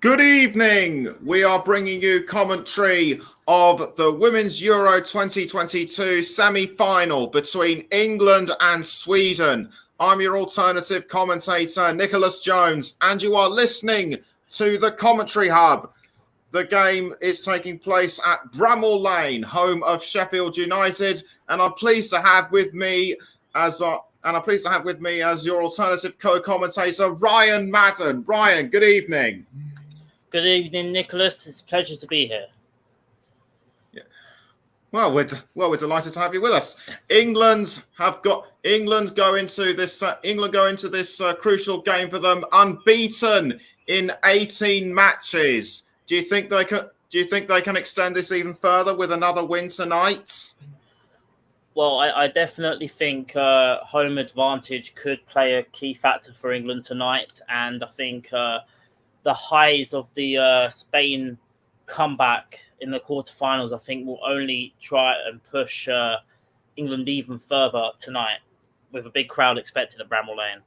Good evening. We are bringing you commentary of the Women's Euro 2022 semi-final between England and Sweden. I'm your alternative commentator, Nicholas Jones, and you are listening to the Commentary Hub. The game is taking place at Bramall Lane, home of Sheffield United, and I'm pleased to have with me as your alternative co-commentator, Ryan Madden. Ryan, good evening. Good evening, Nicholas. It's a pleasure to be here. Yeah. Well, we're delighted to have you with us. England go into this crucial game for them unbeaten in 18 matches. Do you think they can extend this even further with another win tonight? Well, I definitely think home advantage could play a key factor for England tonight, and I think the highs of the Spain comeback in the quarterfinals, I think, will only try and push England even further tonight, with a big crowd expected at Bramall Lane.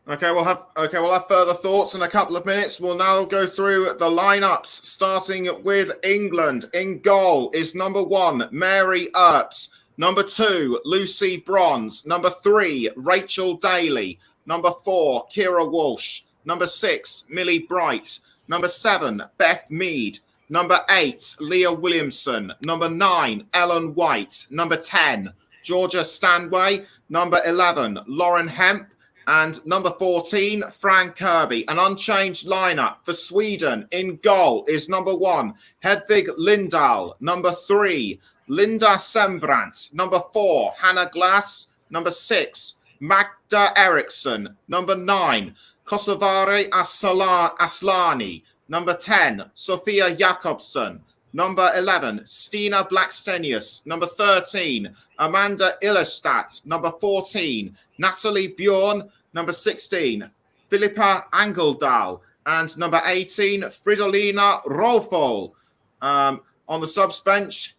Okay, we'll have further thoughts in a couple of minutes. We'll now go through the lineups, starting with England. In goal is number 1, Mary Earps. Number 2, Lucy Bronze. Number 3, Rachel Daly. Number 4, Kira Walsh. Number 6, Millie Bright. Number 7, Beth Mead. Number 8, Leah Williamson. Number 9, Ellen White. Number 10, Georgia Stanway. Number 11, Lauren Hemp. And number 14, Fran Kirby. An unchanged lineup for Sweden. In goal is number 1, Hedvig Lindahl. Number 3, Linda Sembrant. Number 4, Hannah Glass. Number 6, Magda Eriksson. Number 9, Kosovari Aslani. Number 10, Sofia Jakobsson. Number 11, Stina Blackstenius. Number 13, Amanda Illerstadt. Number 14, Natalie Bjorn. Number 16, Philippa Angeldal. And number 18, Fridolina Rolfol. On the subs bench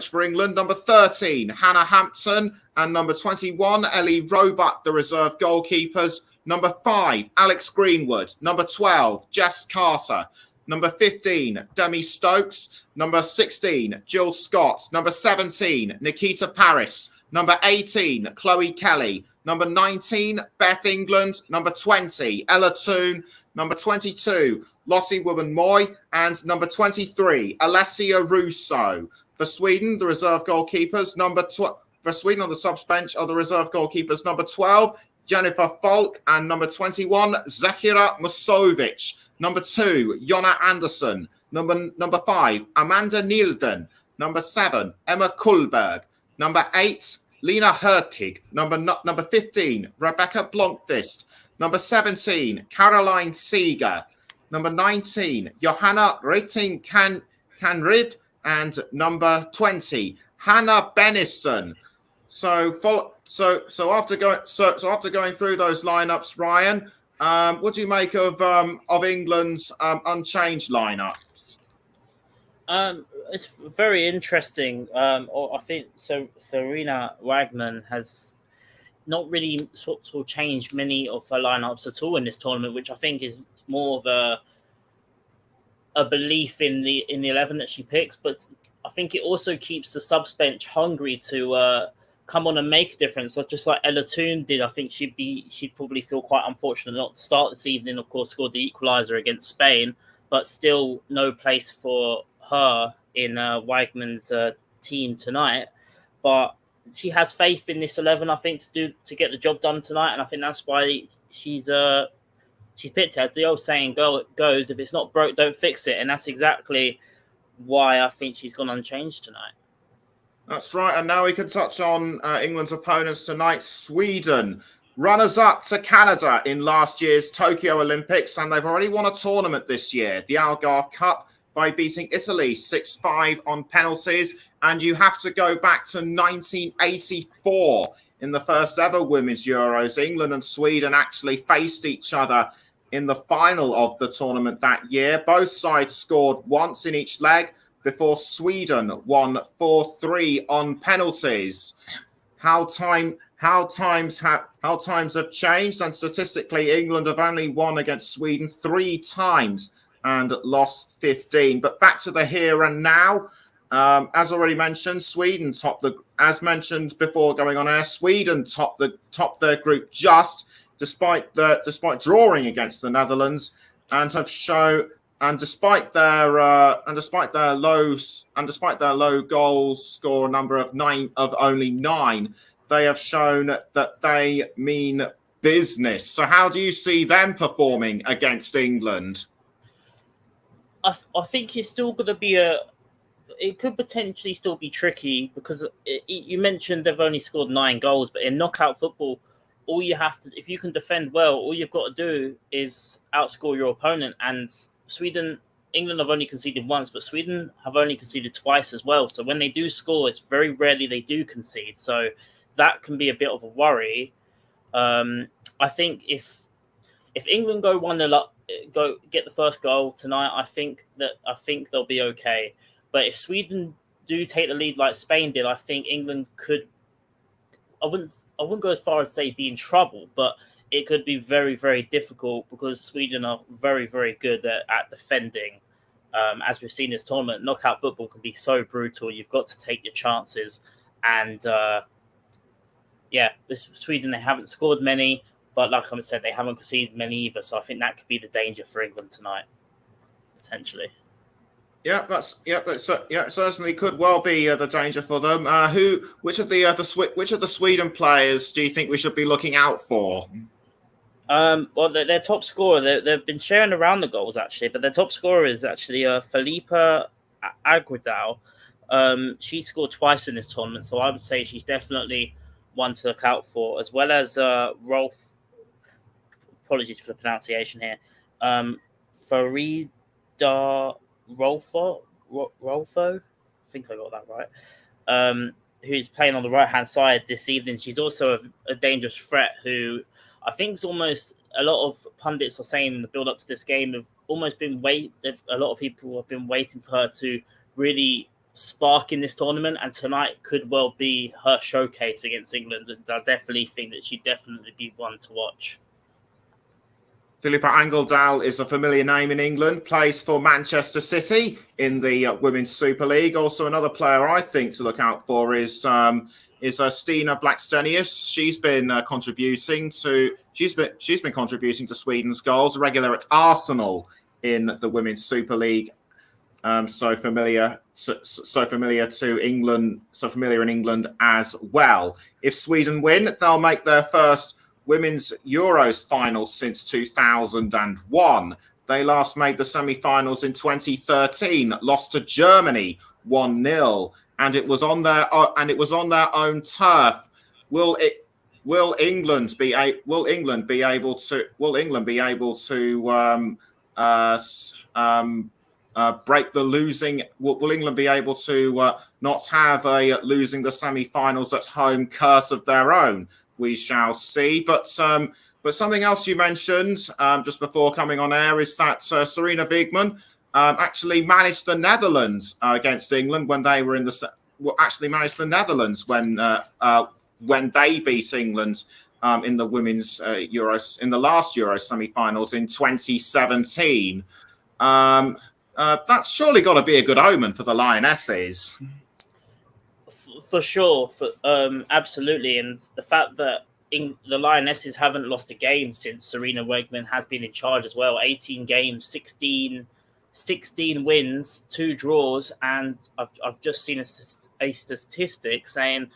for England, number 13, Hannah Hampton. And number 21, Ellie Roebuck, the reserve goalkeepers. Number 5, Alex Greenwood. Number 12, Jess Carter. Number 15, Demi Stokes. Number 16, Jill Scott. Number 17, Nikita Paris. Number 18, Chloe Kelly. Number 19, Beth England. Number 20, Ella Toone. Number 22, Lottie Woman-Moy. And number 23, Alessia Russo. For Sweden, the reserve goalkeepers. For Sweden on the subs bench are the reserve goalkeepers. Number 12, Jennifer Falk. And number 21, Zahira Musovic. Number 2, Jonna Andersson. Number 5, Amanda Nielden. Number 7, Emma Kullberg. Number 8, Lena Hurtig. Number 15, Rebecca Blomqvist. Number 17, Caroline Seeger. Number 19, Johanna Reiting Canrid. And number 20, Hannah Bennison. So after going through those lineups, Ryan, what do you make of England's unchanged lineup? It's very interesting. I think Serena Wagner has not really sort of changed many of her lineups at all in this tournament, which I think is more of a belief in the 11 that she picks. But I think it also keeps the subs bench hungry to come on and make a difference. So just like Ella Toone did, I think she'd probably feel quite unfortunate not to start this evening. Of course, scored the equaliser against Spain, but still no place for her in Wagner's team tonight. But she has faith in this 11, I think, to get the job done tonight, and I think that's why she's picked it. As the old saying goes, if it's not broke, don't fix it, and that's exactly why I think she's gone unchanged tonight. That's right. And now we can touch on England's opponents tonight. Sweden, runners-up to Canada in last year's Tokyo Olympics, and they've already won a tournament this year, the Algarve Cup, by beating Italy 6-5 on penalties. And you have to go back to 1984 in the first ever Women's Euros. England and Sweden actually faced each other in the final of the tournament that year. Both sides scored once in each leg before Sweden won 4-3 on penalties. How time how times have changed, and statistically, England have only won against Sweden 3 times and lost 15. But back to the here and now. As already mentioned, Sweden as mentioned before going on air, Sweden topped their group just despite drawing against the Netherlands, and have shown. And despite their low goal score number of only 9, they have shown that they mean business. So how do you see them performing against England? I think it's still going to be it could potentially still be tricky because you mentioned they've only scored 9 goals, but in knockout football, all you have to, if you can defend well, all you've got to do is outscore your opponent. And England have only conceded once, but Sweden have only conceded twice as well. So when they do score, it's very rarely they do concede. So that can be a bit of a worry. I think if England go 1-0 up, go get the first goal tonight, I think they'll be okay. But if Sweden do take the lead like Spain did, I think England could. I wouldn't go as far as say be in trouble, but it could be very, very difficult because Sweden are very, very good at defending. As we've seen this tournament, knockout football can be so brutal. You've got to take your chances. And this Sweden, they haven't scored many, but like I said, they haven't conceded many either. So I think that could be the danger for England tonight, potentially. It certainly could well be the danger for them. Which of the Sweden players do you think we should be looking out for? Well, their top scorer, they've been sharing around the goals actually, but their top scorer is actually Filipa Agudelo. She scored twice in this tournament, so I would say she's definitely one to look out for, as well as Rolf. Apologies for the pronunciation here. Farida Rolfo, I think I got that right. Who's playing on the right-hand side this evening. She's also a dangerous threat who I think is almost, a lot of pundits are saying in the build-up to this game have almost been a lot of people have been waiting for her to really spark in this tournament, and tonight could well be her showcase against England, and I definitely think that she'd definitely be one to watch. Filipa Agudelo is a familiar name in England, plays for Manchester City in the Women's Super League. Also, another player I think to look out for is Stina Blackstenius. She's been contributing to Sweden's goals, regular at Arsenal in the Women's Super League. So familiar to England, so familiar in England as well. If Sweden win, they'll make their first Women's Euros final since 2001. They last made the semi-finals in 2013, lost to Germany 1-0, and it was on their own turf. Will England be able to break the losing? Will England be able to not have a losing the semi-finals at home curse of their own? We shall see. But something else you mentioned just before coming on air is that Sarina Wiegman actually managed the Netherlands against England when they were managed the Netherlands when they beat England in the women's Euros, in the last Euro semi-finals in 2017. That's surely got to be a good omen for the Lionesses. For sure, absolutely. And the fact that the Lionesses haven't lost a game since Sarina Wiegman has been in charge as well. 18 games, 16 wins, 2 draws, and I've just seen a statistic saying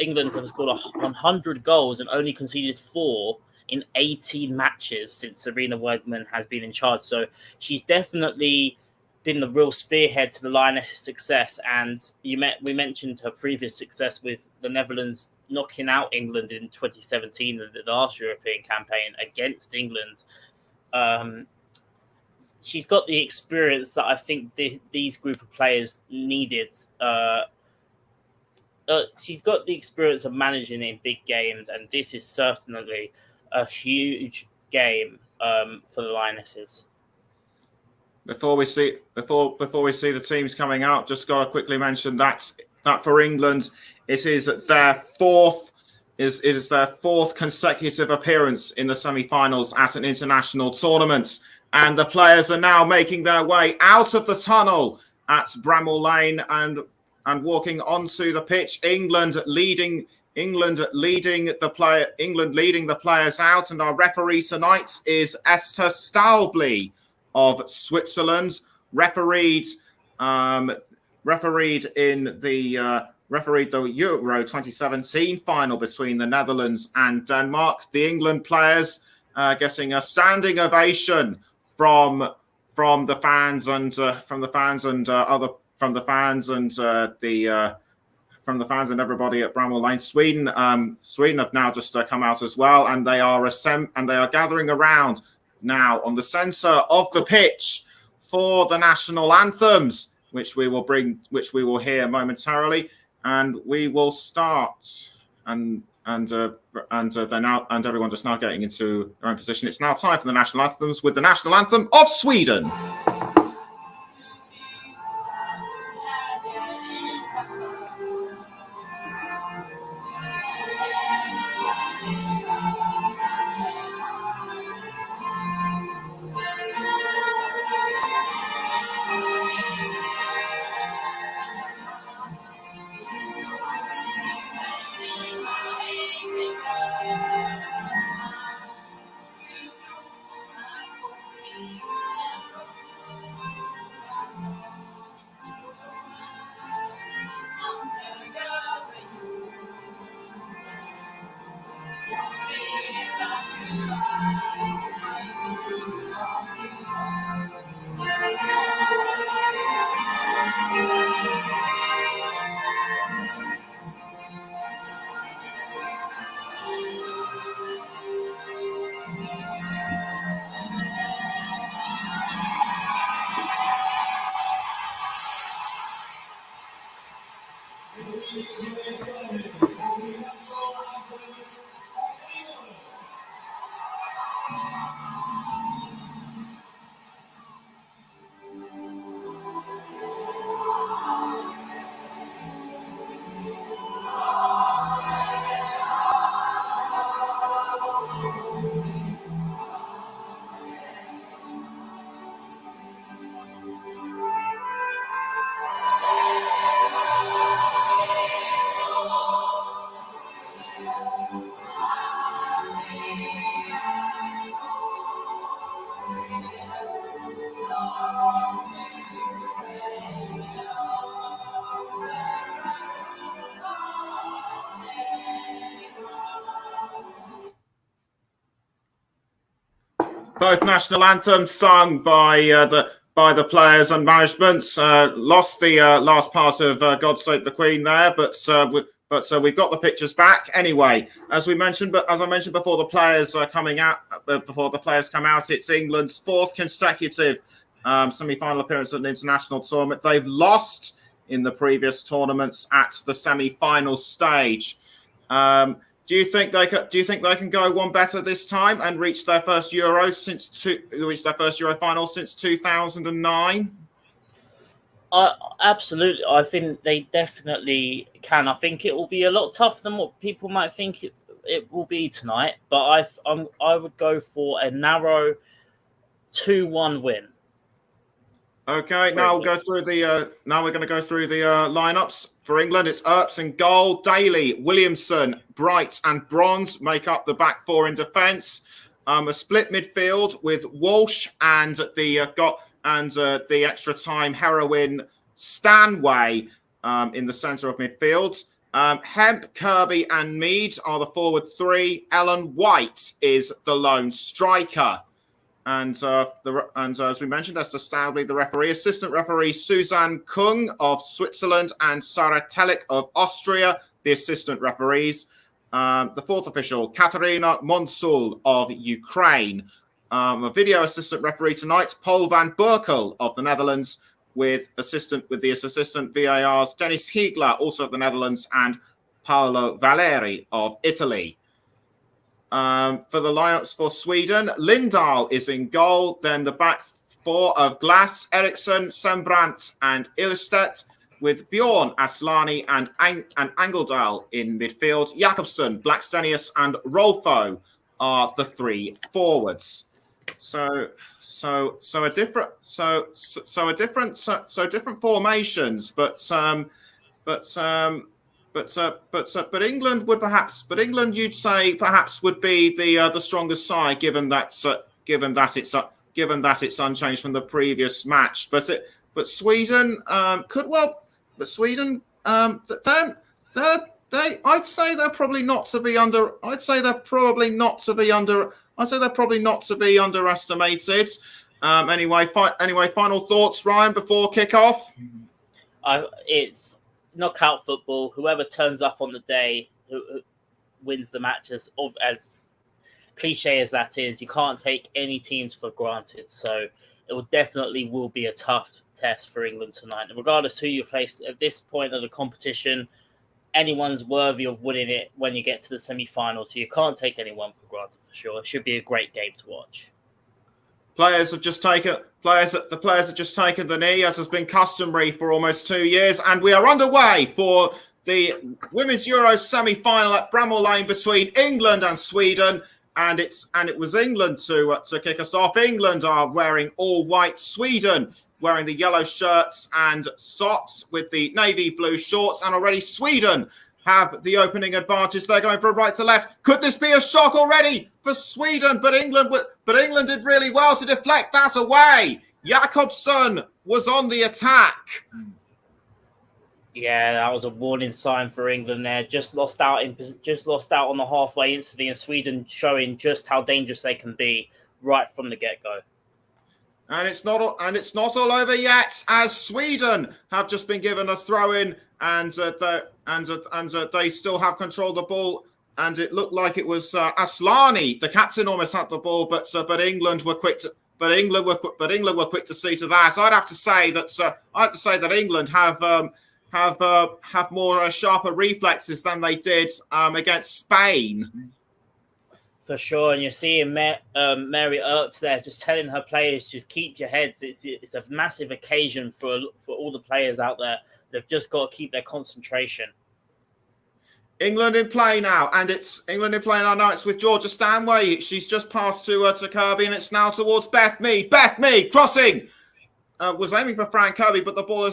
England have scored 100 goals and only conceded 4 in 18 matches since Sarina Wiegman has been in charge. So she's definitely been the real spearhead to the Lionesses' success. And we mentioned her previous success with the Netherlands knocking out England in 2017 in the last European campaign against England. She's got the experience that I think these group of players needed. She's got the experience of managing in big games, and this is certainly a huge game for the Lionesses. Before we see the teams coming out, just got to quickly mention that for England, it is their fourth It is their fourth consecutive appearance in the semi-finals at an international tournament. And the players are now making their way out of the tunnel at Bramall Lane and walking onto the pitch. England leading the players out. And our referee tonight is Esther Stalbly of Switzerland, refereed the Euro 2017 final between the Netherlands and Denmark. The England players getting a standing ovation from the fans and everybody at Bramall Lane. Sweden have now just come out as well, and they are gathering around now on the centre of the pitch for the national anthems, which we will hear momentarily. And we will start, and everyone just now getting into their own position. It's now time for the national anthems with the national anthem of Sweden. Both national anthems sung by the players and management. Lost the last part of "God Save the Queen" there, but we've got the pictures back anyway. As I mentioned before, the players are coming out. Before the players come out, it's England's fourth consecutive semi-final appearance at an international tournament. They've lost in the previous tournaments at the semi-final stage. Do you think they can go one better this time and reach their first Euro final since 2009? Absolutely, I think they definitely can. I think it will be a lot tougher than what people might think it will be tonight. But I would go for a narrow 2-1 win. Okay, now we're going to go through the lineups for England. It's Earps in goal, Daly, Williamson, Bright, and Bronze make up the back four in defence. A split midfield with Walsh and the extra time heroine Stanway in the centre of midfield. Hemp, Kirby, and Mead are the forward three. Ellen White is the lone striker. And as we mentioned, Esther Stalbly, the referee, assistant referee Suzanne Kung of Switzerland and Sarah Telik of Austria, the assistant referees. The fourth official, Katarina Monsul of Ukraine. A video assistant referee tonight, Paul van Burkel of the Netherlands, with the assistant VARs, Dennis Hiegler, also of the Netherlands, and Paolo Valeri of Italy. For the lineups for Sweden, Lindahl is in goal. Then the back four of Glass, Eriksson, Sembrant, and Ilstedt. with Bjorn, Aslani, and Angeldal in midfield. Jakobsen, Blackstenius, and Rolfo are the three forwards. So different formations, but England would perhaps, you'd say perhaps would be the strongest side, given that it's unchanged from the previous match. But Sweden I'd say they're probably not to be underestimated. Anyway, final thoughts, Ryan, before kickoff. It's knockout football. Whoever turns up on the day who wins the match. As cliche as that is, you can't take any teams for granted. So it will be a tough test for England tonight. And regardless who you face at this point of the competition, anyone's worthy of winning it when you get to the semi-final. So you can't take anyone for granted for sure. It should be a great game to watch. The players have just taken the knee, as has been customary for almost 2 years, and we are underway for the Women's Euros semi-final at Bramall Lane between England and Sweden. And it was England to kick us off. England are wearing all white. Sweden wearing the yellow shirts and socks with the navy blue shorts. And already Sweden have the opening advantage. They're going from right to left. Could this be a shock already for Sweden? But England did really well to deflect that away. Jakobsen was on the attack. Yeah, that was a warning sign for England there. Just lost out on the halfway instantly, and Sweden showing just how dangerous they can be right from the get-go. And it's not all over yet, as Sweden have just been given a throw-in, and they still have control of the ball. And it looked like it was Aslani, the captain, almost had the ball, but England were quick to. But England were quick to see to that. I'd have to say that England have more sharper reflexes than they did against Spain. For sure, and you're seeing Mary Earps there, just telling her players, just keep your heads. It's a massive occasion for all the players out there. They've just got to keep their concentration. England in play now, and it's England in play now. Now it's with Georgia Stanway. She's just passed to Kirby, and it's now towards Beth Mead. Beth Mead crossing. Was aiming for Fran Kirby, but the ball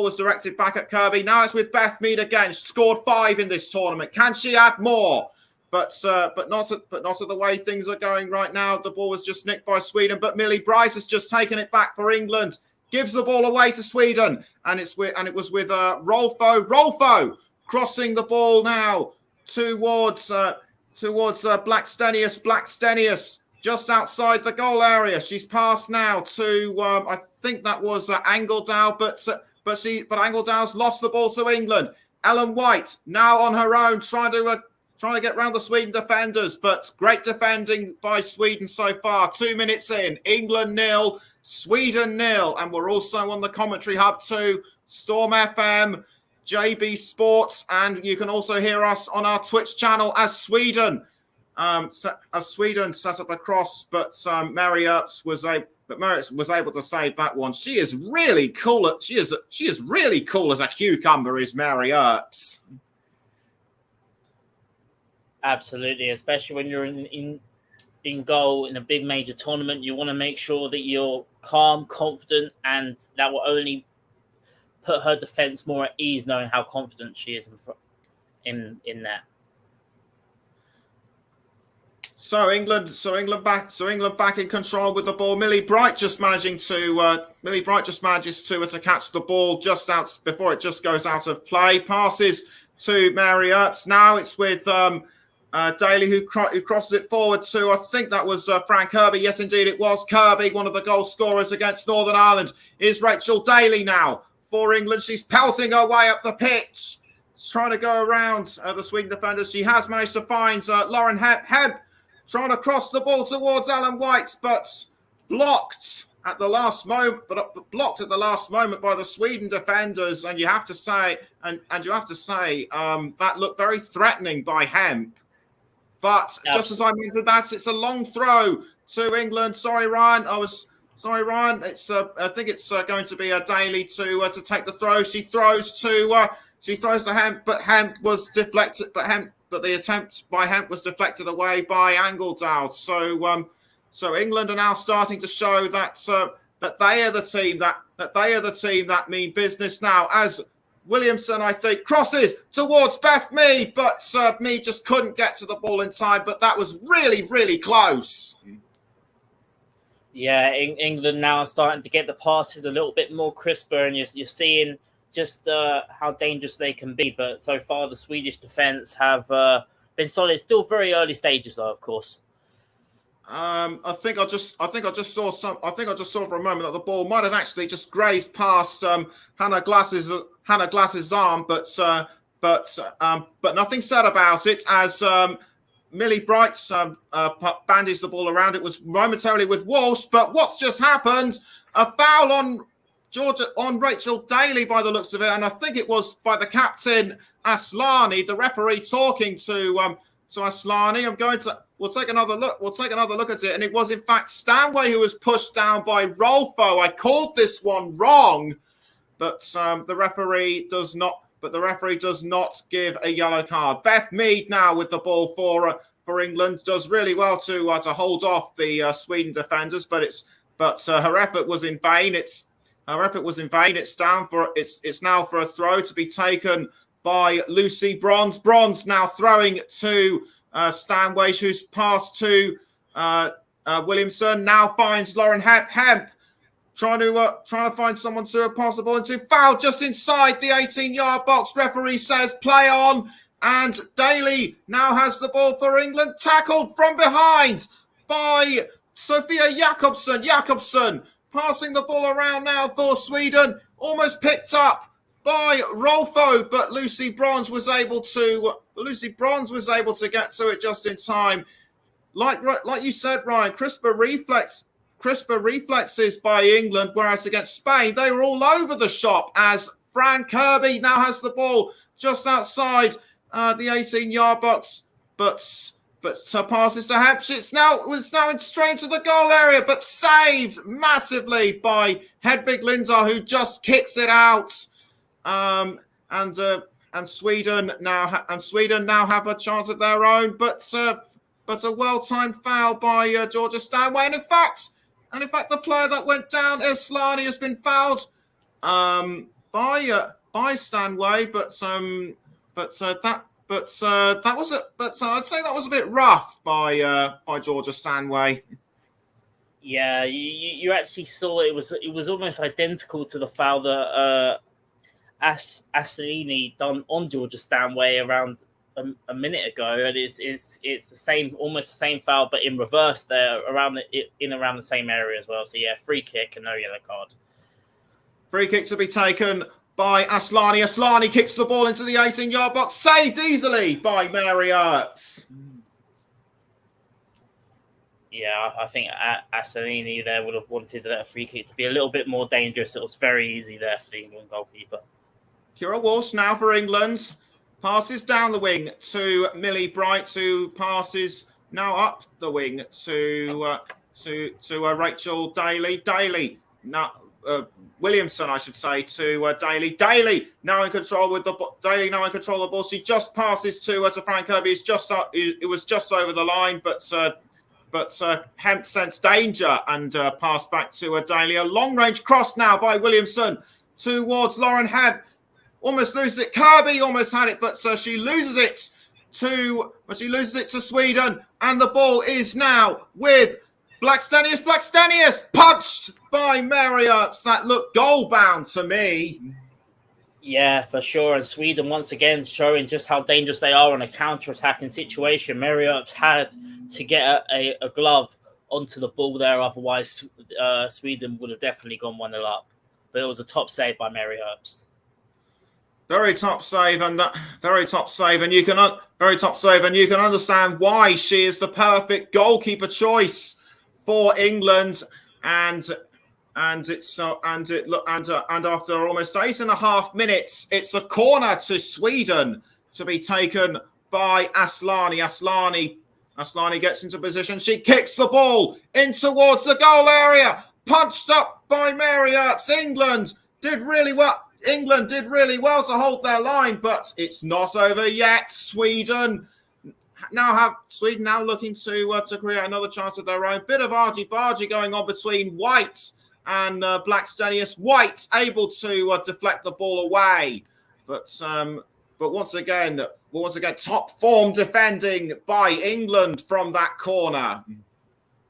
was directed back at Kirby. Now it's with Beth Mead again. She scored 5 in this tournament. Can she add more? But not at the way things are going right now. The ball was just nicked by Sweden, but Millie Bright has just taken it back for England. Gives the ball away to Sweden, and it was with Rolfo. Rolfo crossing the ball now towards Blackstenius. Blackstenius just outside the goal area. She's passed now to I think that was Angeldal, but Angeldal's lost the ball to England. Ellen White now on her own, trying to get round the Sweden defenders, but great defending by Sweden so far. 2 minutes in, England 0, Sweden 0, and we're also on the commentary hub too, Storm FM, JB Sports, and you can also hear us on our Twitch channel as Sweden set up a cross, but Mary Earps was able to save that one. She is really cool. She is really cool as a cucumber, is Mary Earps. Absolutely, especially when you're in goal in a big major tournament. You want to make sure that you're calm, confident, and that will only put her defense more at ease, knowing how confident she is in that. So England back in control with the ball. Millie Bright just manages to catch the ball just out before it just goes out of play. Passes to Mary Earps. Now it's with Daly who crosses it forward to, I think that was Fran Kirby. Yes, indeed, it was Kirby, one of the goal scorers against Northern Ireland. Is Rachel Daly now for England. She's pelting her way up the pitch. She's trying to go around the Sweden defenders. She has managed to find Lauren Hemp. Hemp trying to cross the ball towards Ellen White, but blocked at the last moment. By the Sweden defenders. And you have to say, that looked very threatening by Hemp. But just as I mentioned that, it's a long throw to England. Sorry, Ryan, I was Sorry, Ryan. It's I think it's going to be a Daly to take the throw. She throws to Hemp, but Hemp was deflected. But the attempt by Hemp was deflected away by Angledow. So England are now starting to show that that they are the team that mean business now. As Williamson, I think, crosses towards Beth Mead, but Mead just couldn't get to the ball in time. But that was really, really close. Yeah, England now are starting to get the passes a little bit more crisper, and you're seeing just how dangerous they can be. But so far, the Swedish defence have been solid. Still very early stages, though, of course. I think I just saw for a moment that the ball might have actually just grazed past Hannah Glass's arm, but nothing said about it as Millie Bright bandaged the ball around. It was momentarily with Walsh, but what's just happened? A foul on Rachel Daly by the looks of it, and I think it was by the captain Aslani, the referee, talking to Aslani. We'll take another look at it, and it was in fact Stanway who was pushed down by Rolfo. I called this one wrong, but the referee does not. But the referee does not give a yellow card. Beth Mead now with the ball for England does really well to hold off the Sweden defenders, but her effort was in vain. It's now for a throw to be taken by Lucy Bronze. Bronze now throwing to Stanway, who's passed to Williamson. Now finds Lauren Hemp. Trying to find someone to pass the ball into. Foul just inside the 18-yard box. Referee says play on. And Daly now has the ball for England. Tackled from behind by Sophia Jakobsen. Jakobsen passing the ball around now for Sweden. Almost picked up by Rolfo, but Lucy Bronze was able to get to it just in time. Like you said, Ryan, crisper reflexes by England, whereas against Spain, they were all over the shop as Fran Kirby now has the ball just outside the 18-yard box, but passes to Hampshire. It's now straight into the goal area, but saved massively by Hedvig Lindar, who just kicks it out. And Sweden now have a chance of their own, but a well-timed foul by Georgia Stanway. And in fact, the player that went down, Eslani, has been fouled by Stanway. But I'd say that was a bit rough by Georgia Stanway. Yeah, you actually saw it was almost identical to the foul that Assolini done on Georgia Stanway around a minute ago, and it's the same, almost the same foul, but in reverse there around the same area as well. So yeah, free kick and no yellow card. Free kick to be taken by Aslani. Aslani kicks the ball into the 18-yard box, saved easily by Mary Earps. Yeah, I think Assolini there would have wanted that free kick to be a little bit more dangerous. It was very easy there for the England goalkeeper. Kira Walsh now for England. Passes down the wing to Millie Bright, who passes now up the wing to Rachel Daly. Daly now Williamson, I should say, to Daly. Daly now in control of the ball. She just passes to Fran Kirby. It was just over the line, but Hemp sensed danger and passed back to Daly. A long range cross now by Williamson towards Lauren Hemp. Almost loses it. Kirby almost had it, but she loses it to Sweden, and the ball is now with Blackstenius. Blackstenius punched by Mary Earps. That looked goal bound to me. Yeah, for sure. And Sweden once again showing just how dangerous they are in a counter-attacking situation. Mary Earps had to get a glove onto the ball there, otherwise Sweden would have definitely gone 1-0 up. But it was a top save by Mary Earps. Very top save, and you can understand why she is the perfect goalkeeper choice for England. And after almost 8.5 minutes, it's a corner to Sweden to be taken by Aslani. Aslani gets into position. She kicks the ball in towards the goal area, punched up by Mary Earps. England did really well. England did really well to hold their line, but it's not over yet. Sweden now looking to create another chance of their own. Bit of argy-bargy going on between White and Blackstenius. White able to deflect the ball away, but once again, top form defending by England from that corner.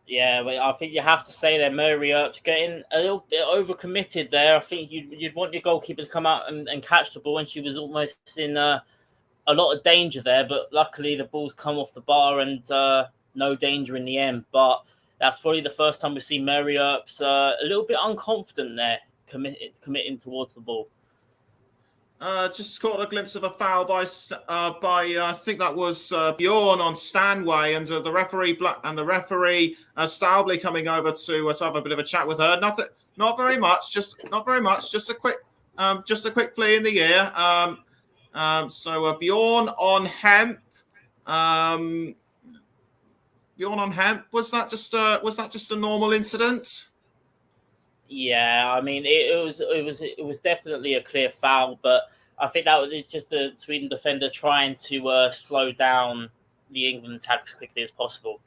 Yeah, but I think you have to say that Mary Earps getting a little bit overcommitted there. I think you'd want your goalkeeper to come out and catch the ball, and she was almost in a lot of danger there. But luckily, the ball's come off the bar and no danger in the end. But that's probably the first time we've seen Mary Earps a little bit unconfident there, committing towards the ball. Just caught a glimpse of a foul by I think that was Bjorn on Stanway, and the referee Staubley coming over to have a bit of a chat with her. Not very much. Just a quick plea in the ear. So Bjorn on Hemp. Bjorn on Hemp. Was that just a normal incident? Yeah, I mean it was definitely a clear foul, but I think that was just the Sweden defender trying to slow down the England attack as quickly as possible.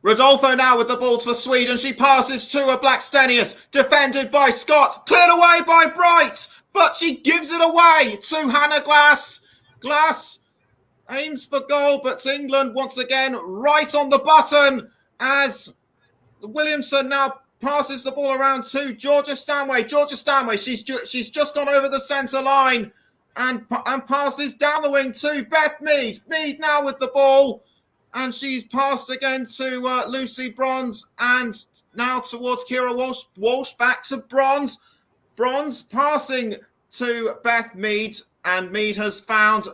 Rodolfo now with the ball for Sweden. She passes to a Blackstenius, defended by Scott, cleared away by Bright, but she gives it away to Hannah Glass. Glass aims for goal, but England once again right on the button as Williamson now passes the ball around to Georgia Stanway. She's just gone over the centre line and passes down the wing to Beth Mead. Mead now with the ball, and she's passed again to Lucy Bronze, and now towards Kira Walsh. Walsh back to Bronze. Bronze passing to Beth Mead, and Mead has found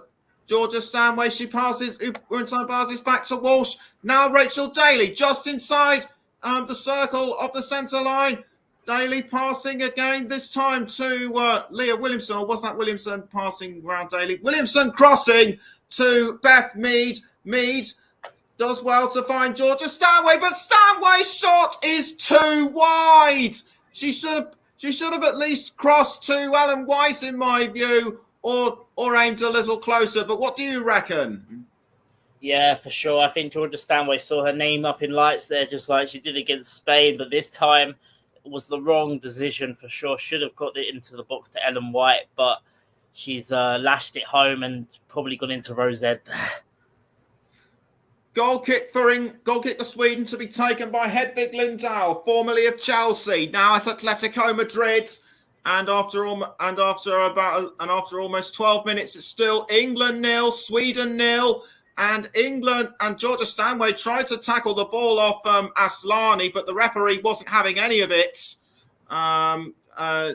Georgia Stanway. She passes back to Walsh. Now Rachel Daly just inside the circle of the centre line. Daly passing again, this time to Leah Williamson, or was that Williamson passing around Daly? Williamson crossing to Beth Mead. Mead does well to find Georgia Stanway, but Stanway's shot is too wide. She should have at least crossed to Ellen White, in my view, or aimed a little closer. But what do you reckon? Yeah, for sure. I think Georgia Stanway saw her name up in lights there, just like she did against Spain. But this time it was the wrong decision for sure. Should have got it into the box to Ellen White, but she's lashed it home and probably gone into Rosette there. Goal kick for Sweden to be taken by Hedvig Lindahl, formerly of Chelsea, now at Atletico Madrid. And after almost 12 minutes, it's still England 0, Sweden 0. And England and Georgia Stanway tried to tackle the ball off Aslani, but the referee wasn't having any of it.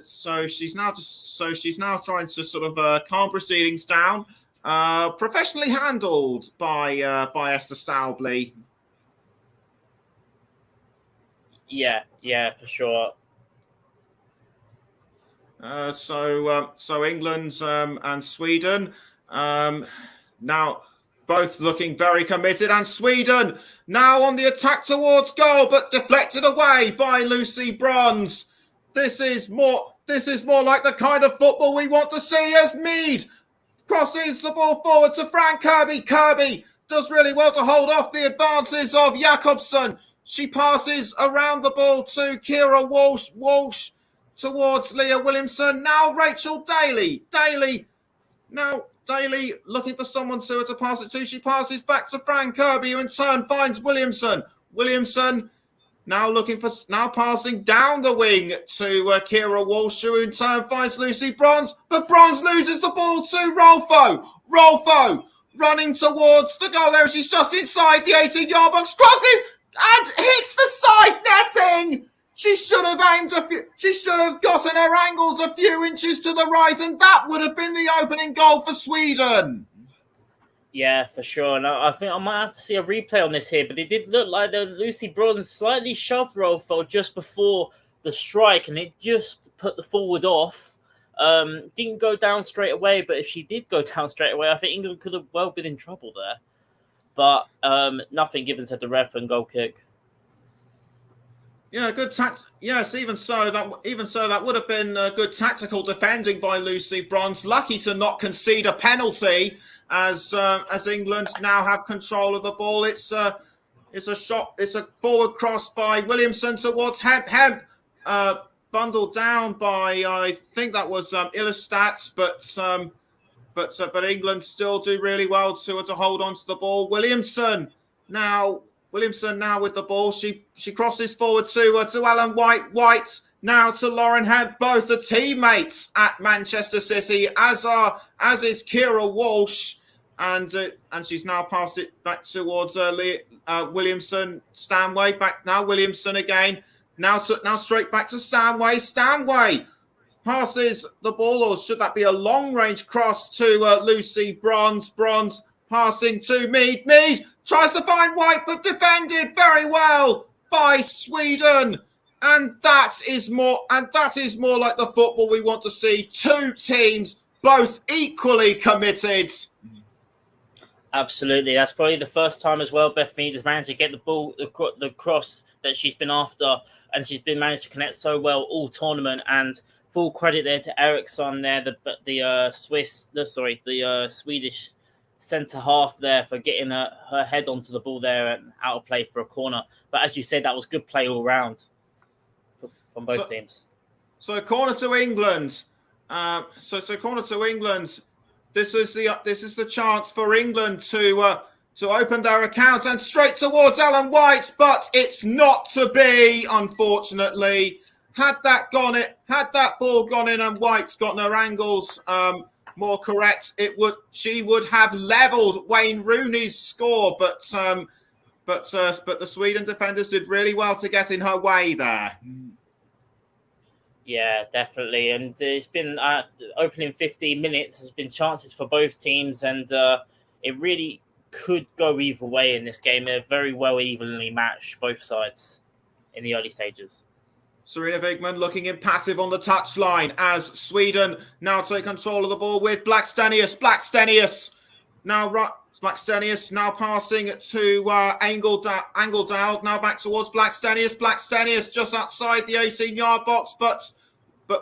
So she's now trying to sort of calm proceedings down. Professionally handled by Esther Staubley. Yeah, for sure. So England and Sweden now both looking very committed, and Sweden now on the attack towards goal, but deflected away by Lucy Bronze. This is more like the kind of football we want to see, as Mead crosses the ball forward to Fran Kirby. Kirby does really well to hold off the advances of Jakobsen. She passes around the ball to Kira Walsh. Walsh towards Leah Williamson. Now Rachel Daly. Daly looking for someone to pass it to. She passes back to Fran Kirby, who in turn finds Williamson. Williamson now passing down the wing to Kira Walsh, who in turn finds Lucy Bronze. But Bronze loses the ball to Rolfo. Rolfo running towards the goal area. She's just inside the 18-yard box. Crosses and hits the side netting. She should have gotten her angles a few inches to the right, and that would have been the opening goal for Sweden. Yeah, for sure. And I think I might have to see a replay on this here, but it did look like Lucy Bronze slightly shoved Rolfo just before the strike, and it just put the forward off. Didn't go down straight away, but if she did go down straight away, I think England could have well been in trouble there. But nothing given, said the ref, and goal kick. Yeah, good tact. Yes, even so, that would have been good tactical defending by Lucy Bronze. Lucky to not concede a penalty, as England now have control of the ball. It's a shot. It's a forward cross by Williamson towards Hemp. Hemp bundled down by, I think that was Illustadt, but England still do really well to hold on to the ball. Williamson now with the ball. She crosses forward to Alan White. White now to Lauren Hemp. Both the teammates at Manchester City, as is Kira Walsh, and she's now passed it back towards Williamson. Stanway back now. Williamson again. Now straight back to Stanway. Stanway passes the ball, or should that be a long-range cross to Lucy Bronze? Bronze passing to Mead. Mead tries to find White, but defended very well by Sweden. And that is more like the football we want to see. Two teams, both equally committed. Absolutely, that's probably the first time as well Beth Mead has managed to get the ball, the cross that she's been after, and she's been managed to connect so well all tournament. And full credit there to Eriksson there, the Swedish centre half there, for getting her head onto the ball there and out of play for a corner. But as you said, that was good play all round from both teams. So corner to England. Corner to England. This is the chance for England to open their accounts, and straight towards Alan White, but it's not to be, unfortunately. Had that ball gone in and White's gotten her angles more correct, she would have levelled Wayne Rooney's score, but the Sweden defenders did really well to get in her way there. Yeah, definitely. And it's been opening 15 minutes. There's been chances for both teams, and it really could go either way in this game. They're very well evenly matched, both sides, in the early stages. Sarina Wigman looking impassive on the touchline as Sweden now take control of the ball with Blackstenius. Blackstenius now passing to Engdahl. Now back towards Blackstenius. Blackstenius just outside the 18-yard box, but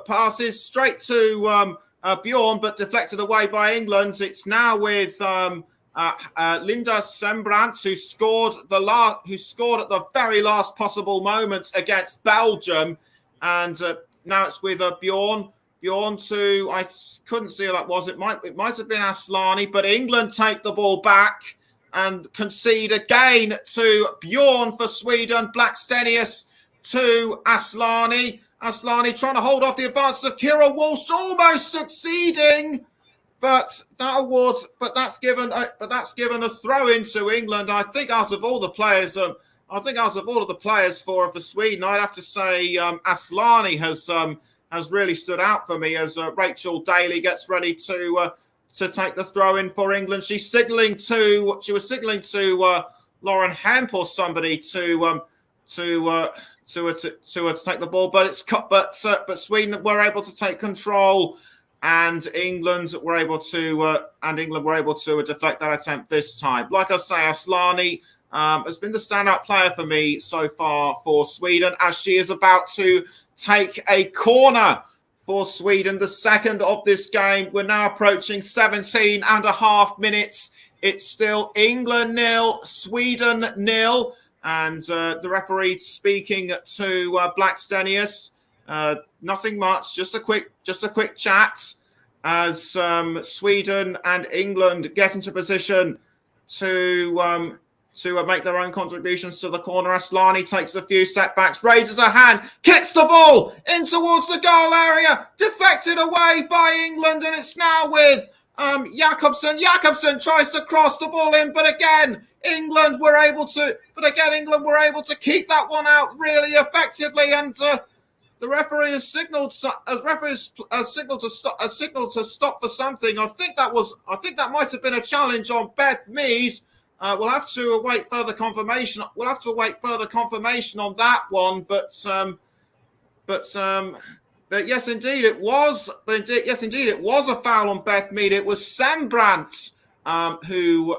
passes straight to Bjorn, but deflected away by England. It's now with Linda Sembrant, who scored at the very last possible moments against Belgium, and now it's with Bjorn. Bjorn to, I couldn't see who that was. It might have been Aslani, but England take the ball back and concede again to Bjorn for Sweden. Blackstenius to Aslani. Aslani trying to hold off the advances of Kira Walsh, almost succeeding. But that's given a throw in to England. I think out of all the players, for Sweden, I'd have to say Aslani has really stood out for me as Rachel Daly gets ready to take the throw in for England. She was signaling to Lauren Hemp or somebody to take the ball, but Sweden were able to take control. And England were able to deflect that attempt this time. Like I say, Aslani has been the standout player for me so far for Sweden, as she is about to take a corner for Sweden, the second of this game. We're now approaching 17 and a half minutes. It's still England 0, Sweden 0, and the referee speaking to Blackstenius. Nothing much, just a quick chat as Sweden and England get into position to make their own contributions to the corner. Aslani takes a few step backs, raises her hand, kicks the ball in towards the goal area, deflected away by England, and it's now with Jakobsen. Jakobsen tries to cross the ball in, but again, England were able to keep that one out really effectively, and the referee has signaled to stop for something. I think that might have been a challenge on Beth Mead. We'll have to await further confirmation. We'll have to await further confirmation on that one. But yes, indeed, it was. Yes, indeed, it was a foul on Beth Mead. It was Sembrant who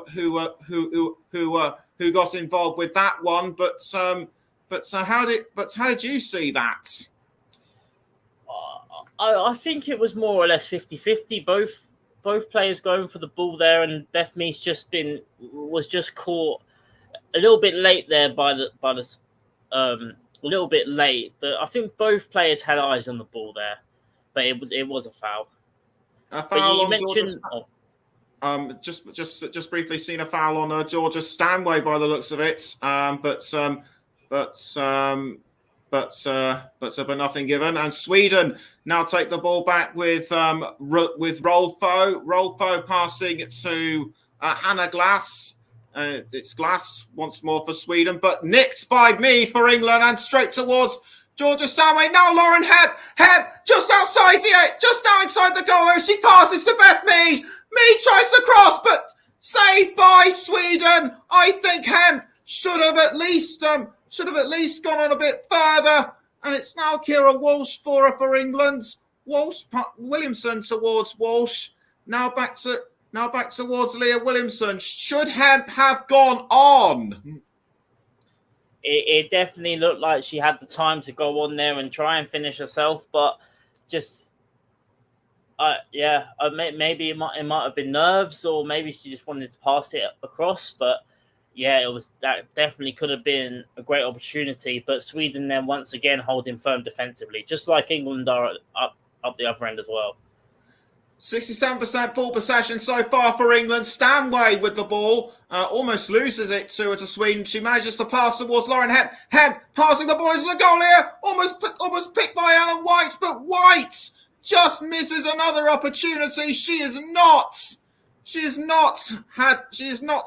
got involved with that one. how did you see that? I think it was more or less 50-50. Both players going for the ball there, and Beth Mead's was just caught a little bit late there by the a little bit late. But I think both players had eyes on the ball there, but it was a foul. A foul on mentioned. Just briefly seen a foul on Georgia Stanway by the looks of it, but nothing given. And Sweden now take the ball back with Rolfo. Rolfo passing to Hannah Glass. It's Glass once more for Sweden, but nicked by Mead for England and straight towards Georgia Stanway. Now Lauren Hebb. Hebb just outside the 8, just now inside the goal area. She passes to Beth Mead. Mead tries to cross, but saved by Sweden. I think Hebb should have at least gone on a bit further. And it's now Kira Walsh for England. Williamson towards Walsh. Now back towards Leah Williamson. Should Hebb have gone on? It definitely looked like she had the time to go on there and try and finish herself, but just maybe it might have been nerves, or maybe she just wanted to pass it across. But yeah, that definitely could have been a great opportunity. But Sweden then once again holding firm defensively, just like England are up the other end as well. 67% ball possession so far for England. Stanway with the ball. Almost loses it to Sweden. She manages to pass towards Lauren Hebb. Hebb passing the ball into the goal here. Almost picked by Ellen White, but White just misses another opportunity. She is not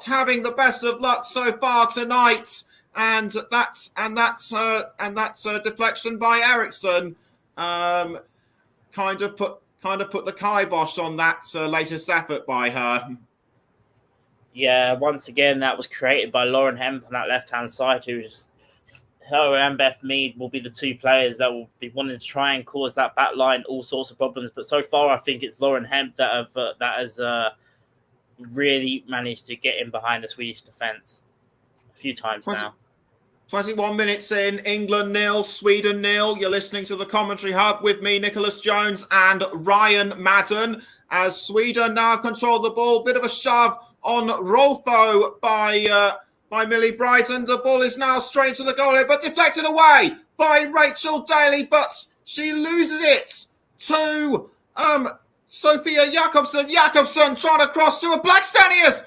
having the best of luck so far tonight. And that's a deflection by Eriksson. Kind of put the kibosh on that latest effort by her. Yeah, once again, that was created by Lauren Hemp on that left-hand side, her and Beth Mead will be the two players that will be wanting to try and cause that back line all sorts of problems. But so far, I think it's Lauren Hemp that has really managed to get in behind the Swedish defence a few times now. 21 minutes in, England 0, Sweden 0. You're listening to the Commentary Hub with me, Nicholas Jones, and Ryan Madden. As Sweden now have control of the ball, bit of a shove on Rolfo by Millie Brighton. The ball is now straight to the goal area, but deflected away by Rachel Daly, but she loses it to Sophia Jakobsen. Jakobsen trying to cross to a Blackstenius.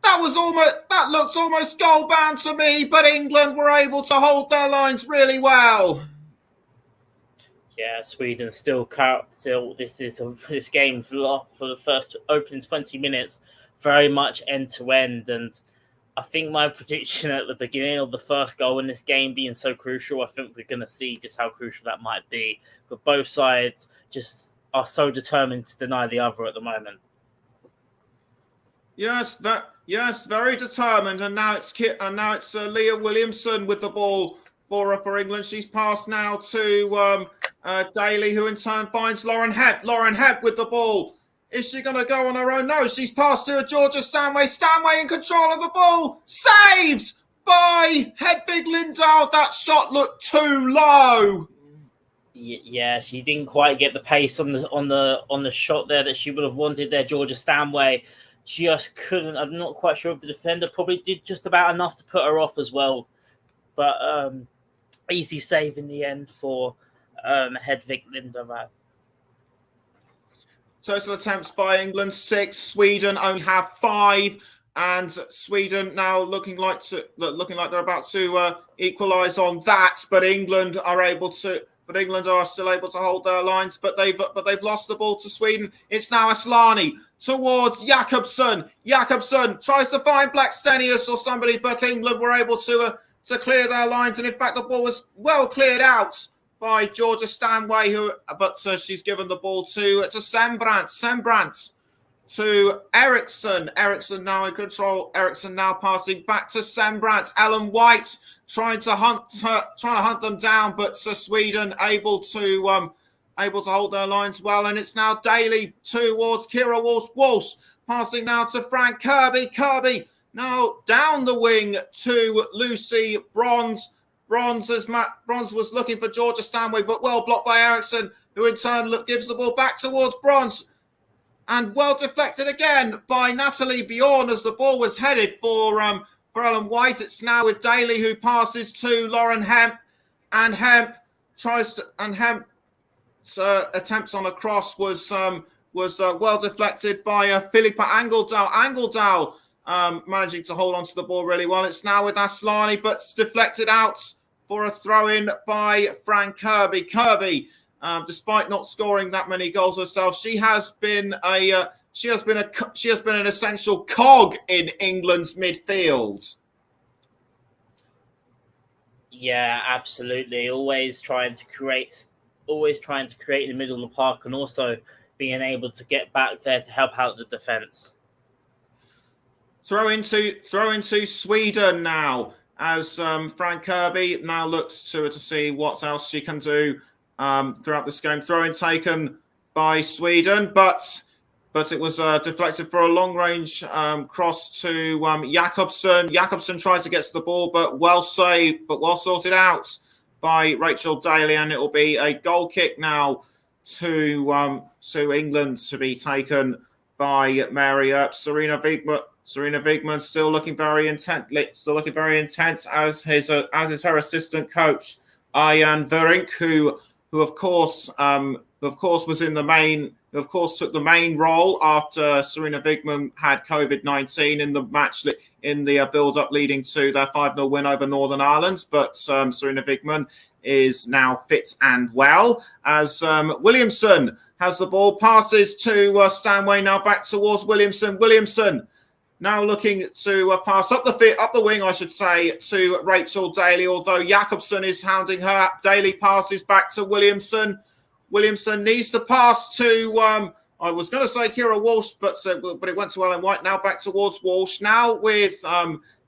That looked almost goal bound to me, but England were able to hold their lines really well. Yeah, Sweden still this game for the first opening 20 minutes, very much end to end. And I think my prediction at the beginning of the first goal in this game being so crucial, I think we're going to see just how crucial that might be. But both sides just are so determined to deny the other at the moment. Yes, very determined. And now it's Leah Williamson with the ball for England. She's passed now to Daly, who in turn finds Lauren Hebb. Lauren Hebb with the ball. Is she going to go on her own? No, she's passed to Georgia Stanway. Stanway in control of the ball. Saved by Hedvig Lindahl. That shot looked too low. Yeah, she didn't quite get the pace on the shot there that she would have wanted there. Georgia Stanway just couldn't. I'm not quite sure if the defender probably did just about enough to put her off as well. But easy save in the end for Hedvig Lindahl. Total attempts by England 6. Sweden only have 5, and Sweden now looking like they're about to equalise on that. But England are still able to hold their lines. But they've lost the ball to Sweden. It's now Aslani towards Jakobsen. Jakobsen tries to find Blackstenius or somebody, but England were able to clear their lines. And in fact, the ball was well cleared out by Georgia Stanway, but she's given the ball to Sembrant. Sembrant to Eriksson. Eriksson now in control. Eriksson now passing back to Sembrant. Ellen White trying to hunt them down, but Sweden able to hold their lines well. And it's now Daly towards Kira Walsh. Walsh passing now to Frank Kirby. Kirby now down the wing to Lucy Bronze. Bronze was looking for Georgia Stanway, but well blocked by Eriksson, who in turn gives the ball back towards Bronze. And well deflected again by Natalie Bjorn as the ball was headed for Ellen White. It's now with Daly, who passes to Lauren Hemp, and Hemp's attempts on a cross was well deflected by Philippa Angeldal. Angeldal managing to hold on to the ball really well. It's now with Aslani, but it's deflected out for a throw-in by Fran Kirby. Kirby, despite not scoring that many goals herself, she has been an essential cog in England's midfield. Yeah, absolutely. Always trying to create in the middle of the park, and also being able to get back there to help out the defence. Throw into Sweden now, as Fran Kirby now looks to see what else she can do throughout this game. Throw in taken by Sweden, but it was deflected for a long-range cross to Jakobsen. Jakobsen tried to get to the ball, but well saved, but well sorted out by Rachel Daly, and it will be a goal kick now to England to be taken by Mary Earps. Serena Wigman still looking very intent, as is her assistant coach Ian Verink, who of course was in the main. Of course, took the main role after Serena Wigman had COVID-19 in the match in the build-up leading to their 5-0 win over Northern Ireland. But Serena Wigman is now fit and well. As Williamson has the ball, passes to Stanway, now back towards Williamson. Williamson now looking to pass up the wing, I should say, to Rachel Daly. Although Jakobsen is hounding her, Daly passes back to Williamson. Williamson needs to pass to, I was going to say Kira Walsh, but it went to Ellen White. Now back towards Walsh. Now with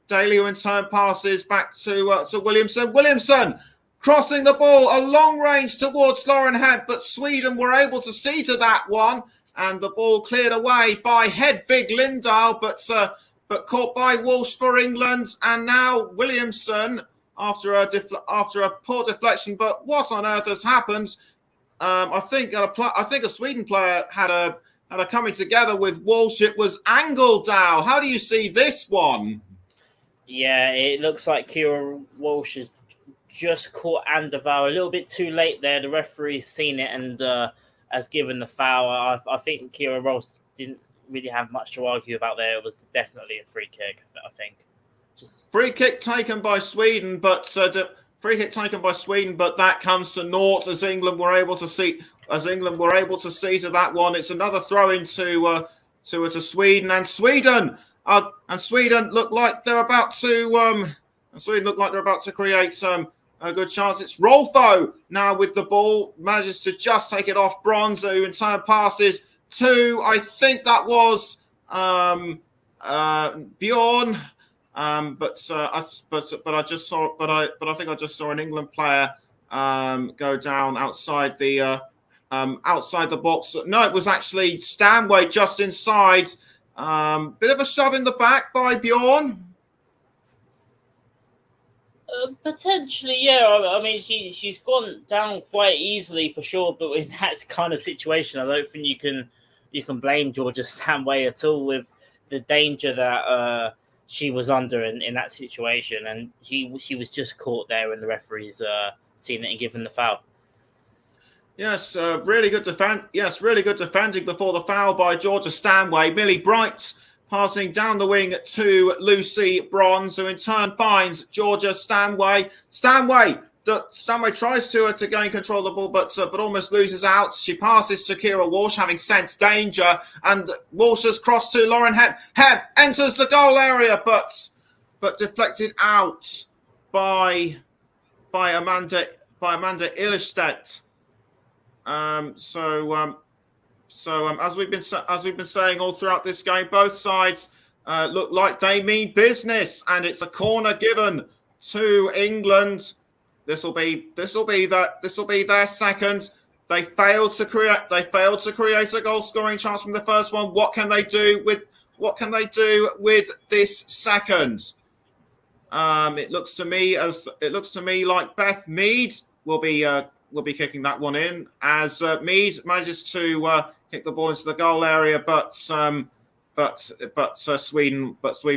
Daly, who in turn passes back to Williamson. Williamson crossing the ball a long range towards Lauren Hemp, but Sweden were able to see to that one, and the ball cleared away by Hedvig Lindahl, but caught by Walsh for England. And now Williamson after a poor deflection. But what on earth has happened? I think a Sweden player had a coming together with Walsh. It was Angeldal. How do you see this one? Yeah, it looks like Kira Walsh has just caught Angeldal a little bit too late there. The referee's seen it and has given the foul. I think Kira Walsh didn't really have much to argue about there. It was definitely a free kick, I think. Free kick taken by Sweden, but that comes to naught as England were able to see to that one. It's another throw into Sweden, and Sweden look like they're about to create a good chance. It's Rolfo now with the ball, manages to just take it off Bronze, who in turn passes to, I think that was Bjorn. But I think I just saw an England player go down outside the box. No, it was actually Stanway just inside. Bit of a shove in the back by Bjorn. Potentially, yeah. I mean, she's gone down quite easily for sure, but in that kind of situation, I don't think you can blame Georgia Stanway at all with the danger that she was under in that situation, and she was just caught there, and the referees seen it and given the foul. Yes, really good defending before the foul by Georgia Stanway. Millie Bright passing down the wing to Lucy Bronze, who in turn finds Georgia Stanway. Stanway tries to gain control of the ball, but almost loses out. She passes to Kira Walsh, having sensed danger, and Walsh has crossed to Lauren Hemp. Hemp enters the goal area, but deflected out by Amanda Illerstedt. As we've been saying all throughout this game, both sides look like they mean business, and it's a corner given to England. This will be their second. They failed to create a goal scoring chance from the first one. What can they do with this second? It looks to me like Beth Mead will be kicking that one in as Mead manages to kick the ball into the goal area, but Sweden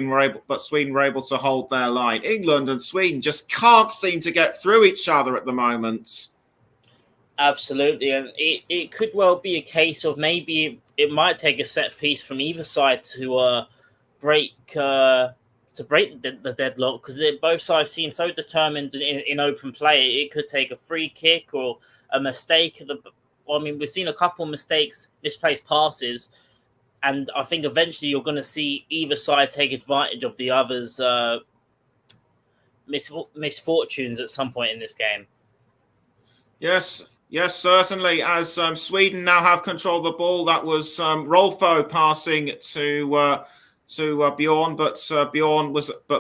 were able to hold their line. England and Sweden just can't seem to get through each other at the moment. Absolutely, and it could well be a case of maybe it might take a set piece from either side to break the deadlock, because both sides seem so determined in open play. It could take a free kick or a mistake. We've seen a couple of mistakes, misplaced passes, and I think eventually you're going to see either side take advantage of the other's misfortunes at some point in this game. Yes, certainly. As Sweden now have control of the ball, that was Rolfo passing to Bjorn, but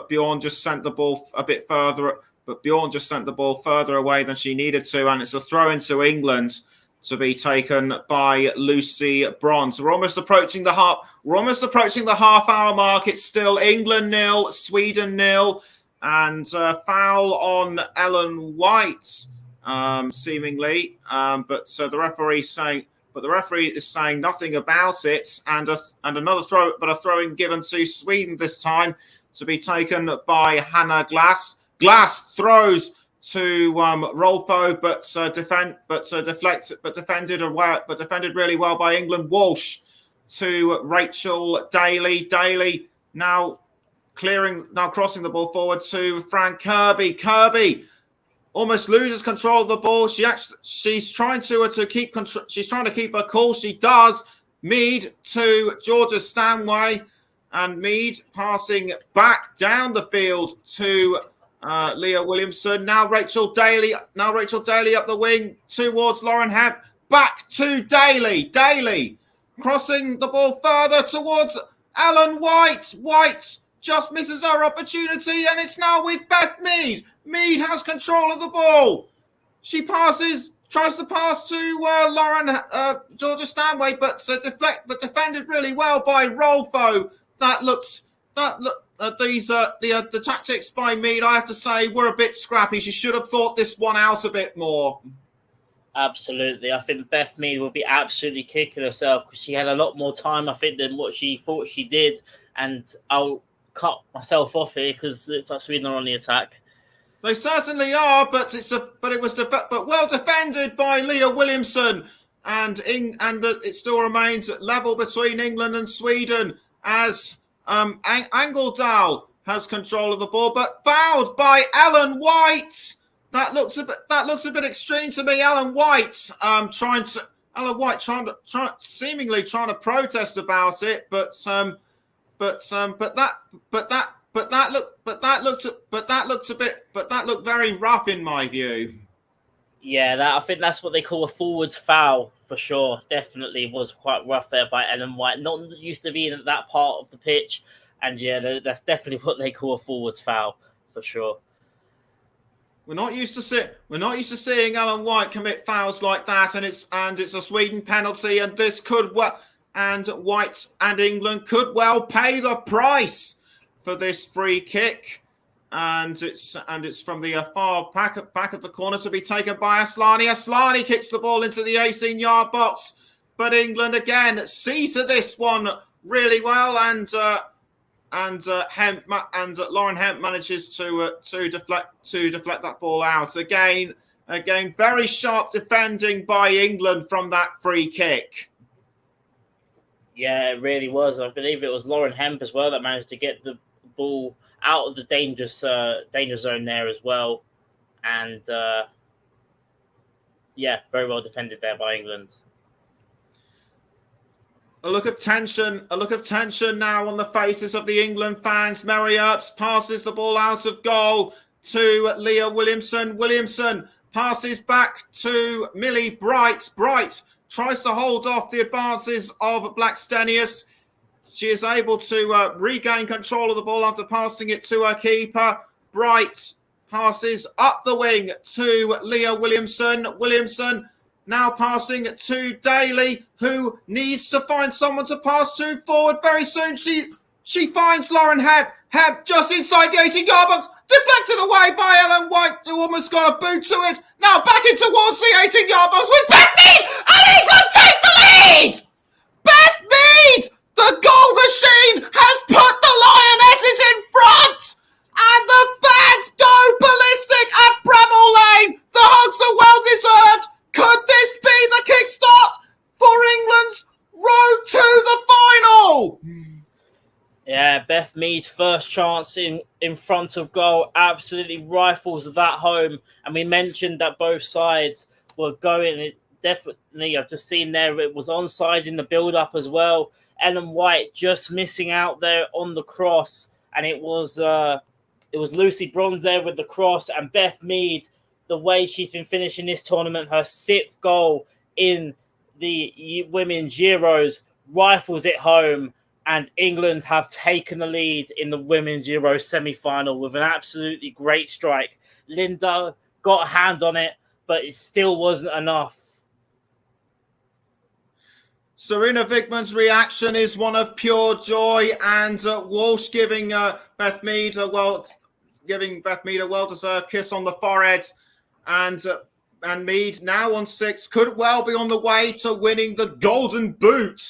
Bjorn just sent the ball a bit further. But Bjorn just sent the ball further away than she needed to, and it's a throw into England to be taken by Lucy Bronze. We're almost approaching the half-hour mark. It's still England 0, Sweden 0, and foul on Ellen White. Seemingly, but the referee is saying nothing about it, and another throw, but a throw-in given to Sweden this time to be taken by Hannah Glass. Glass throws to Rolfo, defended really well by England. Walsh to Rachel Daly. Daly now crossing the ball forward to Fran Kirby. Kirby almost loses control of the ball. She's trying to keep control. She's trying to keep her cool. She does. Mead to Georgia Stanway, and Mead passing back down the field to Leah Williamson. Now Rachel Daly up the wing towards Lauren Hemp. Back to Daly. Daly crossing the ball further towards Ellen White. White just misses her opportunity, and it's now with Beth Mead. Mead has control of the ball. She tries to pass to Georgia Stanway, but defended really well by Rolfo. The tactics by Mead, I have to say, were a bit scrappy. She should have thought this one out a bit more. Absolutely. I think Beth Mead will be absolutely kicking herself because she had a lot more time, I think, than what she thought she did. And I'll cut myself off here because it's like Sweden are on the attack. They certainly are, but it was well defended by Leah Williamson, and it still remains level between England and Sweden as Angeldal has control of the ball, but fouled by Ellen White. That looks a bit extreme to me. Ellen White seemingly trying to protest about it, but that looked very rough in my view. Yeah, I think that's what they call a forwards foul for sure. Definitely was quite rough there by Ellen White. Not used to being at that part of the pitch, and yeah, that's definitely what they call a forwards foul for sure. We're not used to seeing Ellen White commit fouls like that, and it's a Sweden penalty, and White and England could well pay the price for this free kick, and it's from the far back of the corner to be taken by Aslani. Aslani kicks the ball into the 18-yard box, but England again see to this one really well, and Lauren Hemp manages to deflect that ball out again. Very sharp defending by England from that free kick. Yeah, it really was. I believe it was Lauren Hemp as well that managed to get the ball out of the danger zone there as well, and very well defended there by England. A look of tension now on the faces of the England fans. Mary Earps passes the ball out of goal to Leah Williamson. Williamson passes back to Millie Bright. Bright tries to hold off the advances of Blackstenius. She is able to regain control of the ball after passing it to her keeper. Bright passes up the wing to Leah Williamson. Williamson now passing to Daly, who needs to find someone to pass to forward very soon. She finds Lauren Hemp. Hemp just inside the 18-yard box. Deflected away by Ellen White, who almost got a boot to it. Now back in towards the 18-yard box with Beth Mead, and England take the lead! Beth Mead, the goal machine, has put the Lionesses in front! And the fans go ballistic at Bramall Lane! The hugs are well deserved! Could this be the kickstart for England's road to the final? Yeah, Beth Mead's first chance in front of goal absolutely rifles that home. And we mentioned that both sides were going. It definitely, I've just seen there, it was onside in the build-up as well. Ellen White just missing out there on the cross. And it was Lucy Bronze there with the cross. And Beth Mead, the way she's been finishing this tournament, her 6th goal in the Women's Euros, rifles it home. And England have taken the lead in the Women's Euro semi-final with an absolutely great strike. Linda got a hand on it, but it still wasn't enough. Sarina Wiegman's reaction is one of pure joy, and Walsh giving Beth Mead a well-deserved kiss on the forehead, and Mead now on 6 could well be on the way to winning the Golden Boot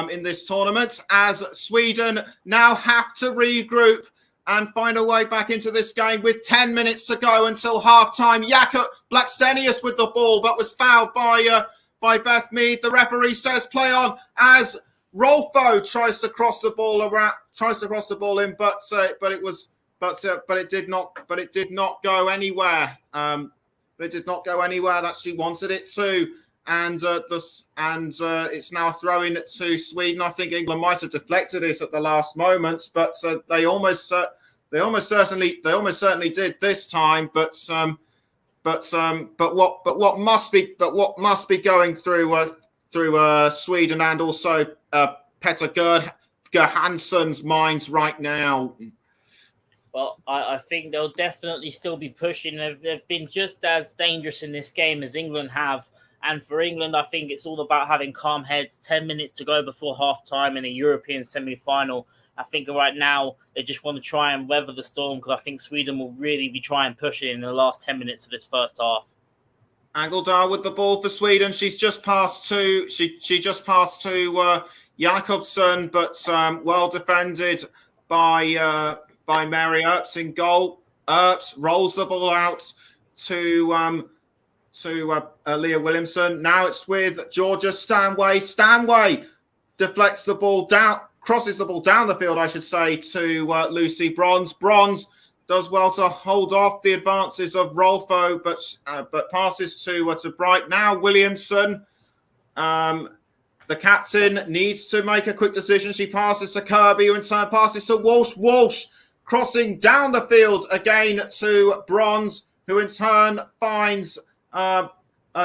in this tournament, as Sweden now have to regroup and find a way back into this game with 10 minutes to go until half-time. Jakob Blackstenius with the ball, but was fouled by Beth Mead. The referee says play on as Rolfo tries to cross the ball in, but it did not go anywhere. But it did not go anywhere that she wanted it to. And it's now throwing it to Sweden. I think England might have deflected this at the last moment, but they almost certainly did this time. But what must be going through Sweden and also Petter Gerhansson's minds right now? Well, I think they'll definitely still be pushing. They've been just as dangerous in this game as England have. And for England, I think it's all about having calm heads. 10 minutes to go before half-time in a European semi-final. I think right now they just want to try and weather the storm, because I think Sweden will really be trying pushing in the last 10 minutes of this first half. Angeldal with the ball for Sweden. She's just passed to Jakobsson, but well defended by Mary Earps in goal. Earps rolls the ball out to Leah Williamson. Now it's with Georgia Stanway. Stanway deflects the ball down, crosses the ball down the field, I should say, to Lucy Bronze. Bronze does well to hold off the advances of Rolfo, but passes to Bright. Now Williamson, the captain, needs to make a quick decision. She passes to Kirby, who in turn passes to Walsh. Walsh crossing down the field again to Bronze, who in turn finds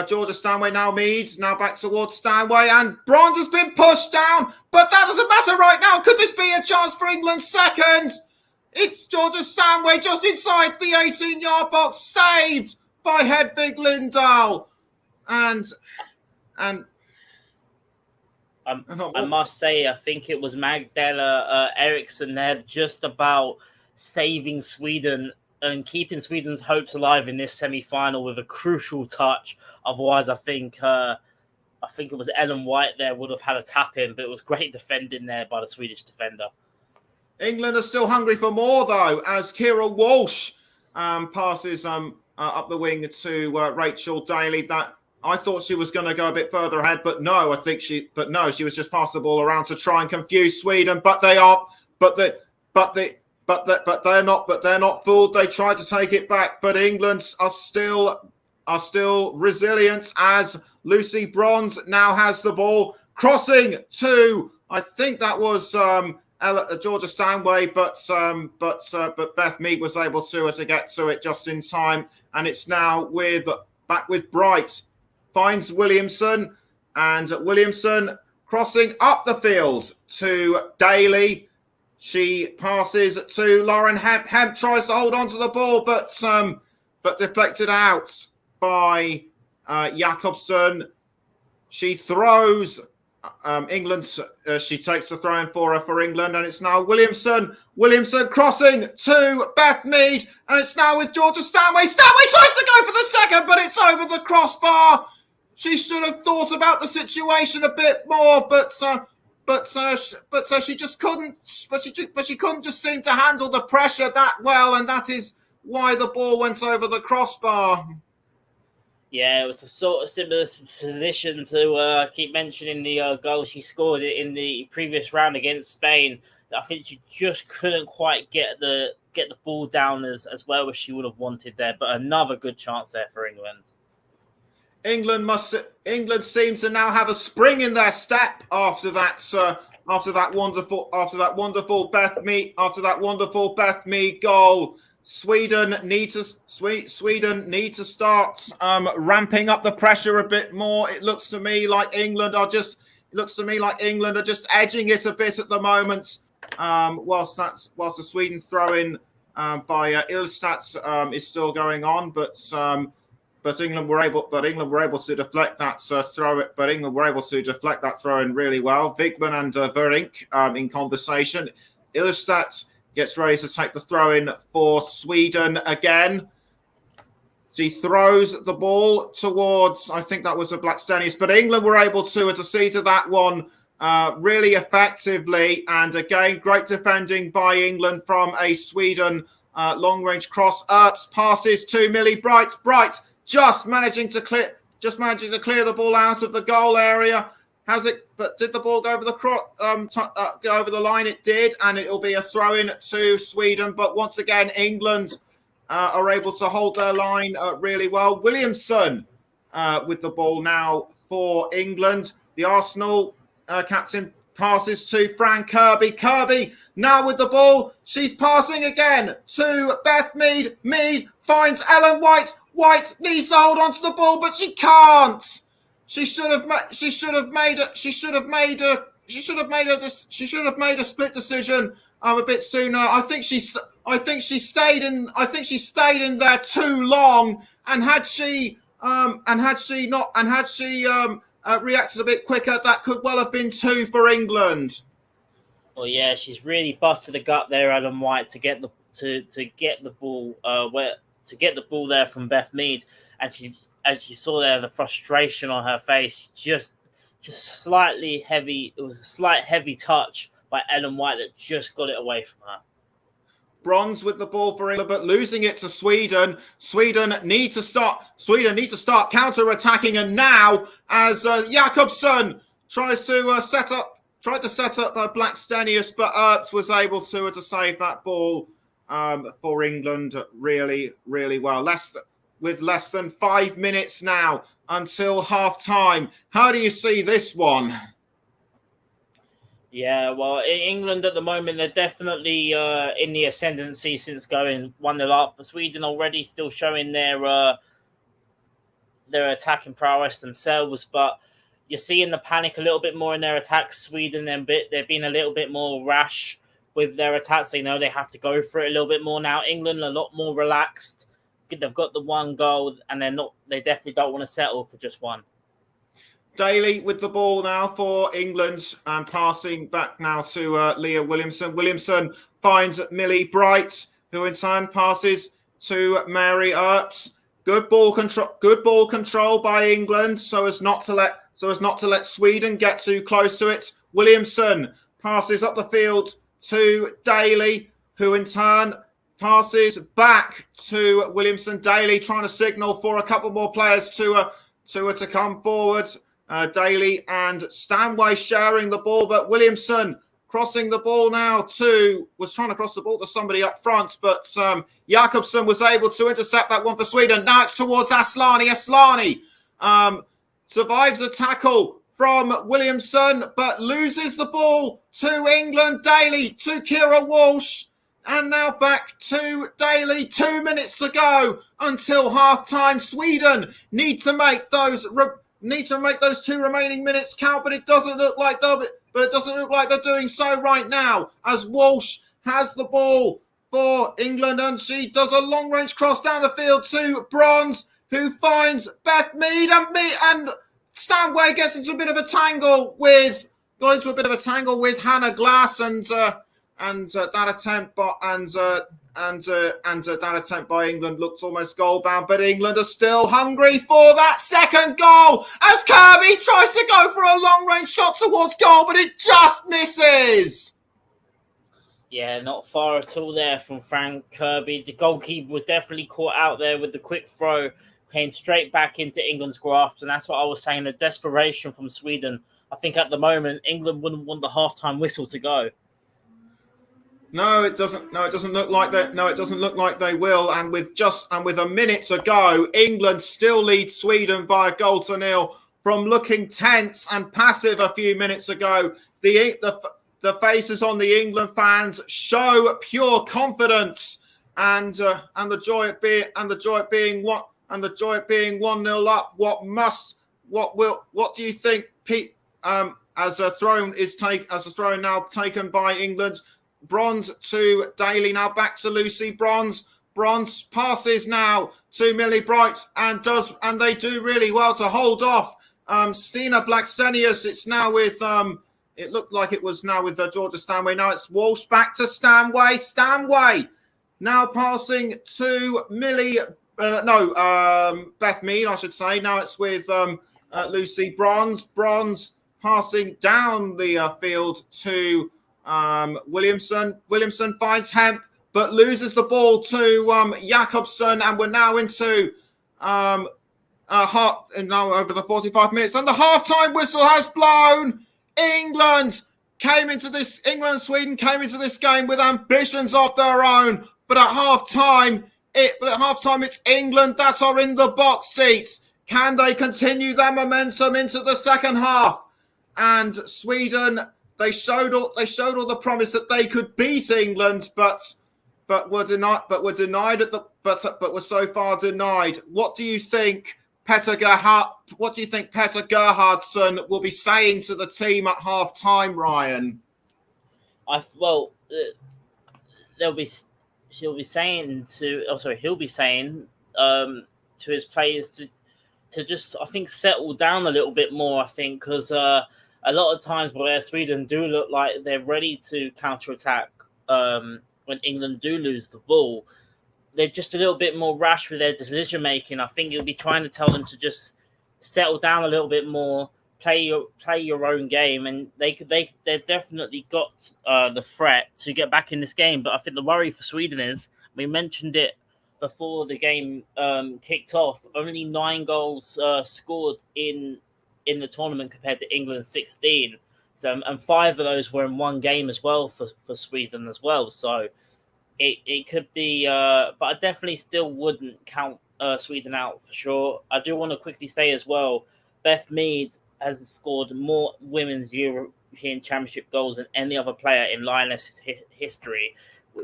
Georgia Stanway. Now Meads, now back towards Stanway, and Bronze has been pushed down, but that doesn't matter right now. Could this be a chance for England's second? It's Georgia Stanway just inside the 18-yard box, saved by Hedvig Lindahl. And I must say, I think it was Magdalena Eriksson there just about saving Sweden and keeping Sweden's hopes alive in this semi-final with a crucial touch. Otherwise, I think it was Ellen White there would have had a tap in, but it was great defending there by the Swedish defender. England are still hungry for more, though, as Kira Walsh passes up the wing to Rachel Daly. That I thought she was going to go a bit further ahead, but no, she was just passing the ball around to try and confuse Sweden. But they're not fooled. They try to take it back, but England are still resilient as Lucy Bronze now has the ball, crossing to, I think that was Georgia Stanway, but Beth Mead was able to get to it just in time, and it's now back with Bright, finds Williamson, and Williamson crossing up the field to Daly. She passes to Lauren Hemp. Hemp tries to hold on to the ball, but deflected out by Jakobsson. She throws England, she takes the throw in for England, and it's now Williamson. Williamson crossing to Beth Mead, and it's now with Georgia Stanway. Stanway tries to go for the second, but it's over the crossbar. She should have thought about the situation a bit more, but she just couldn't. But she couldn't just seem to handle the pressure that well, and that is why the ball went over the crossbar. Yeah, it was a sort of similar position to keep mentioning the goal she scored in the previous round against Spain. I think she just couldn't quite get the ball down as well as she would have wanted there. But another good chance there for England. England seems to now have a spring in their step after that wonderful Beth Mead goal. Sweden need to start ramping up the pressure a bit more. It looks to me like England are just edging it a bit at the moment. Whilst the Sweden throw in by Ilstat is still going on, but England were able to deflect that throw. But England were able to deflect that throw in really well. Wigman and Verink in conversation. Ilstat gets ready to take the throw in for Sweden again. She throws the ball towards, I think that was a Blackstenius, but England were able to see to that one really effectively. And again, great defending by England from a Sweden long-range cross. Earps passes to Millie Bright. Bright just managing to clear the ball out of the goal area. But did the ball go over the go over the line? It did, and it'll be a throw-in to Sweden. But once again, England are able to hold their line really well. Williamson with the ball now for England. The Arsenal captain passes to Fran Kirby. Kirby now with the ball. She's passing again to Beth Mead. Mead finds Ellen White. White needs to hold on to the ball, but she can't. She should have made a split decision a bit sooner. I think she stayed in there too long, and had she reacted a bit quicker, that could well have been 2 for England. Well, yeah, she's really busted the gut there, Ellen White, to get the ball there from Beth Mead. And as you saw there, the frustration on her face, just slightly heavy. It was a slight heavy touch by Ellen White that just got it away from her. Bronze with the ball for England, but losing it to Sweden. Sweden need to start counter-attacking, and now as Jakobsen tried to set up Blackstenius, but Earps was able to save that ball for England really, really well. With less than 5 minutes now until half-time. How do you see this one? Yeah, well, England at the moment, they're definitely in the ascendancy since going 1-0 up. But Sweden already still showing their attacking prowess themselves, but you're seeing the panic a little bit more in their attacks. Sweden, they're being a little bit more rash with their attacks. They know they have to go for it a little bit more now. England a lot more relaxed. They've got the one goal, and they definitely don't want to settle for just one. Daly with the ball now for England, and passing back now to Leah Williamson. Williamson finds Millie Bright, who in turn passes to Mary Earps. Good ball control by England, so as not to let Sweden get too close to it. Williamson passes up the field to Daly, who in turn passes back to Williamson. Daly trying to signal for a couple more players to come forward. Daly and Stanway sharing the ball, but Williamson crossing the ball now was trying to cross the ball to somebody up front, but Jakobsen was able to intercept that one for Sweden. Now it's towards Aslani. Aslani survives a tackle from Williamson, but loses the ball to England. Daly to Kira Walsh. And now back to Daly. 2 minutes to go until half-time. Sweden need to make those 2 remaining minutes count, but it doesn't look like they're doing so right now, as Walsh has the ball for England, and she does a long-range cross down the field to Bronze, who finds Beth Mead and Stanway gets into a bit of a tangle with Hannah Glass, and that attempt by England looked almost goal bound, but England are still hungry for that second goal as Kirby tries to go for a long range shot towards goal, but it just misses. Yeah, not far at all there from Frank Kirby. The goalkeeper was definitely caught out there with the quick throw, came straight back into England's grasp, and that's what I was saying, the desperation from Sweden. I think at the moment, England wouldn't want the halftime whistle to go. No, it doesn't. No, it doesn't look like that. No, it doesn't look like they will. And with a minute to go, England still leads Sweden by 1-0 from looking tense and passive a few minutes ago. The faces on the England fans show pure confidence, and the joy at being 1-0 up. What do you think, Pete? As a throw now taken by England. Bronze to Daly, now back to Lucy Bronze. Bronze passes now to Millie Bright and they do really well to hold off Stina Blackstenius. It's now with it looked like it was now with Georgia Stanway. Now it's Walsh back to Stanway. Stanway now passing to Beth Mead, I should say. Now it's with Lucy Bronze. Bronze passing down the field to Williamson. Williamson finds Hemp, but loses the ball to Jakobsen, and we're now into now over the 45 minutes, and the halftime whistle has blown. England and Sweden came into this game with ambitions of their own, but at halftime, it's England that are in the box seats. Can they continue their momentum into the second half? And Sweden, they showed all the promise that they could beat England, but were denied but were so far denied. What do you think Petter Gerhardsson will be saying to the team at half time, Ryan? He'll be saying to his players to just, I think, settle down a little bit more. I think because a lot of times where Sweden do look like they're ready to counterattack when England do lose the ball, they're just a little bit more rash with their decision making. I think he'll be trying to tell them to just settle down a little bit more, play your own game, and they definitely got the threat to get back in this game. But I think the worry for Sweden is, we mentioned it before the game kicked off, only 9 goals scored in the tournament compared to England's 16. So, and 5 of those were in one game as well for Sweden as well. So it could be, but I definitely still wouldn't count Sweden out for sure. I do want to quickly say as well, Beth Mead has scored more women's European Championship goals than any other player in Lionesses history,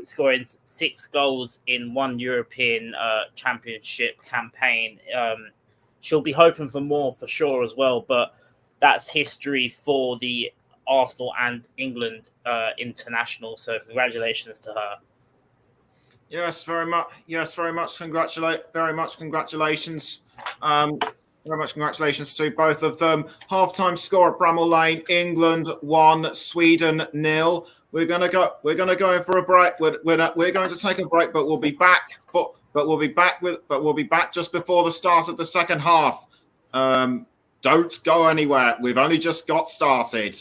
scoring 6 goals in one European Championship campaign. She'll be hoping for more for sure as well, but that's history for the Arsenal and England international. So congratulations to her. Yes, very much. Congratulations. Very much congratulations to both of them. Halftime score at Bramall Lane: England 1, Sweden 0. We're gonna go in for a break. We're going to take a break, but we'll be back just before the start of the second half. Don't go anywhere. We've only just got started.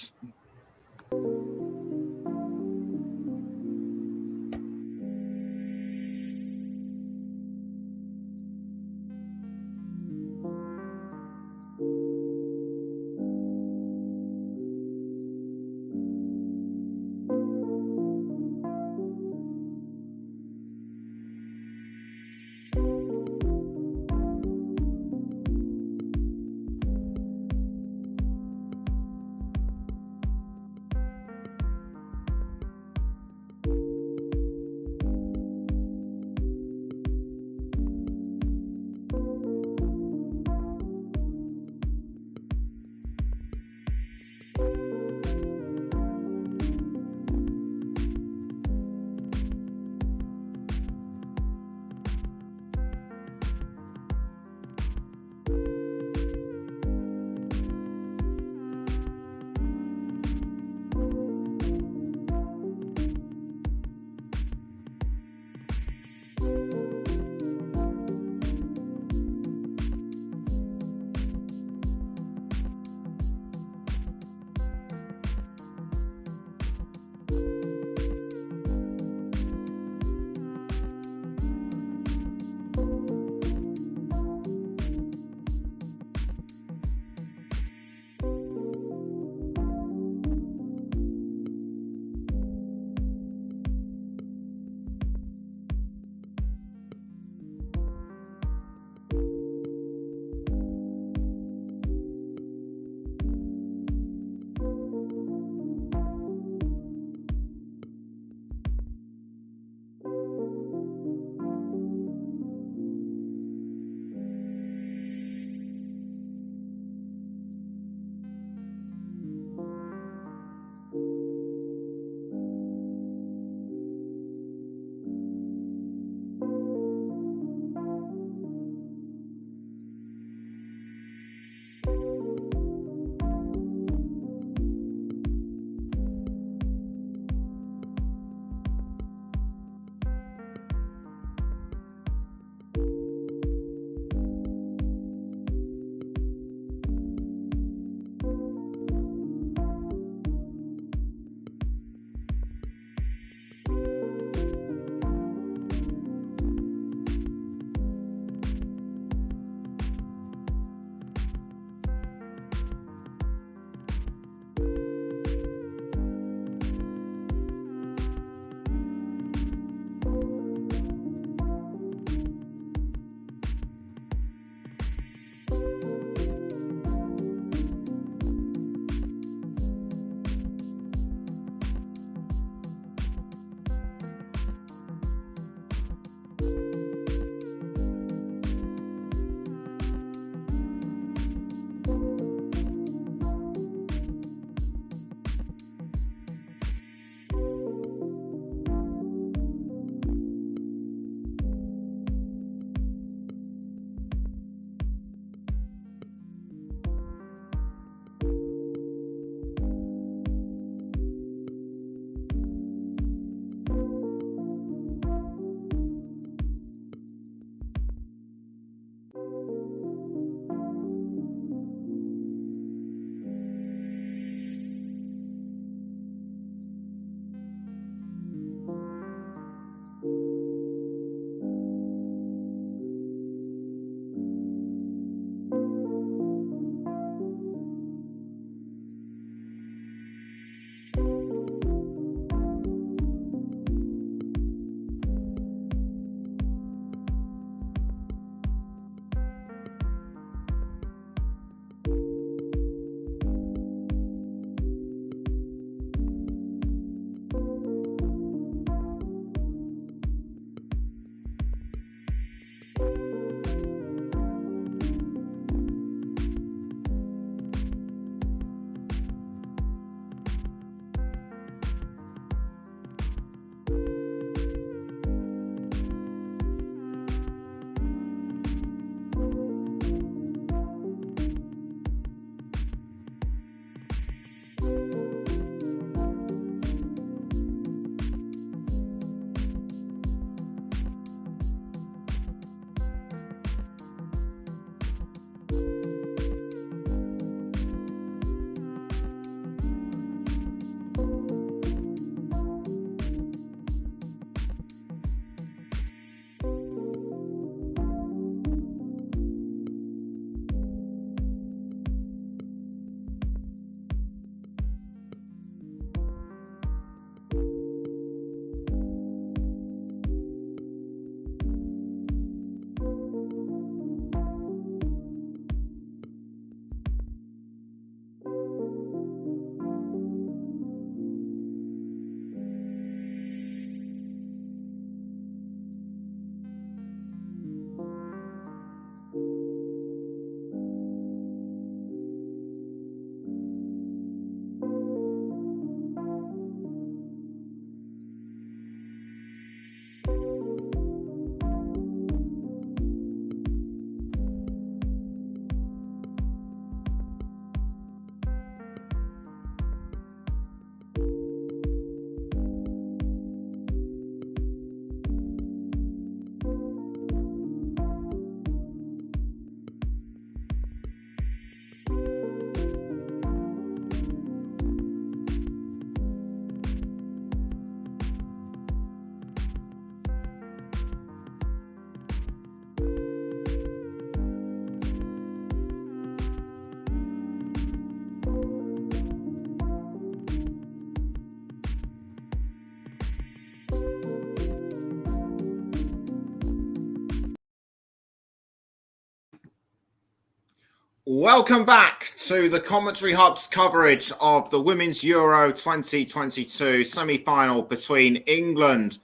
Welcome back to the Commentary Hub's coverage of the Women's Euro 2022 semi-final between England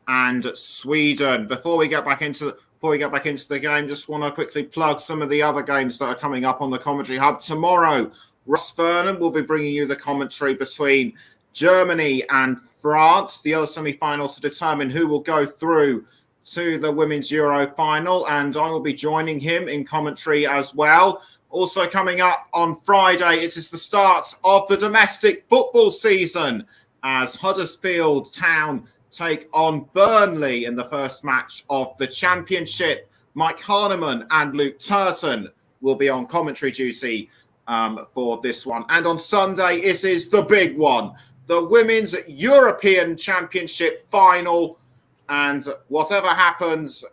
and Sweden. Before we get back into the game, just want to quickly plug some of the other games that are coming up on the Commentary Hub tomorrow. Ross Vernon will be bringing you the commentary between Germany and France, the other semi-final to determine who will go through to the Women's Euro final, and I will be joining him in commentary as well. Also coming up on Friday, it is the start of the domestic football season as Huddersfield Town take on Burnley in the first match of the championship. Mike Harneman and Luke Turton will be on commentary duty for this one. And on Sunday, it is the big one, the Women's European Championship final. And whatever happens,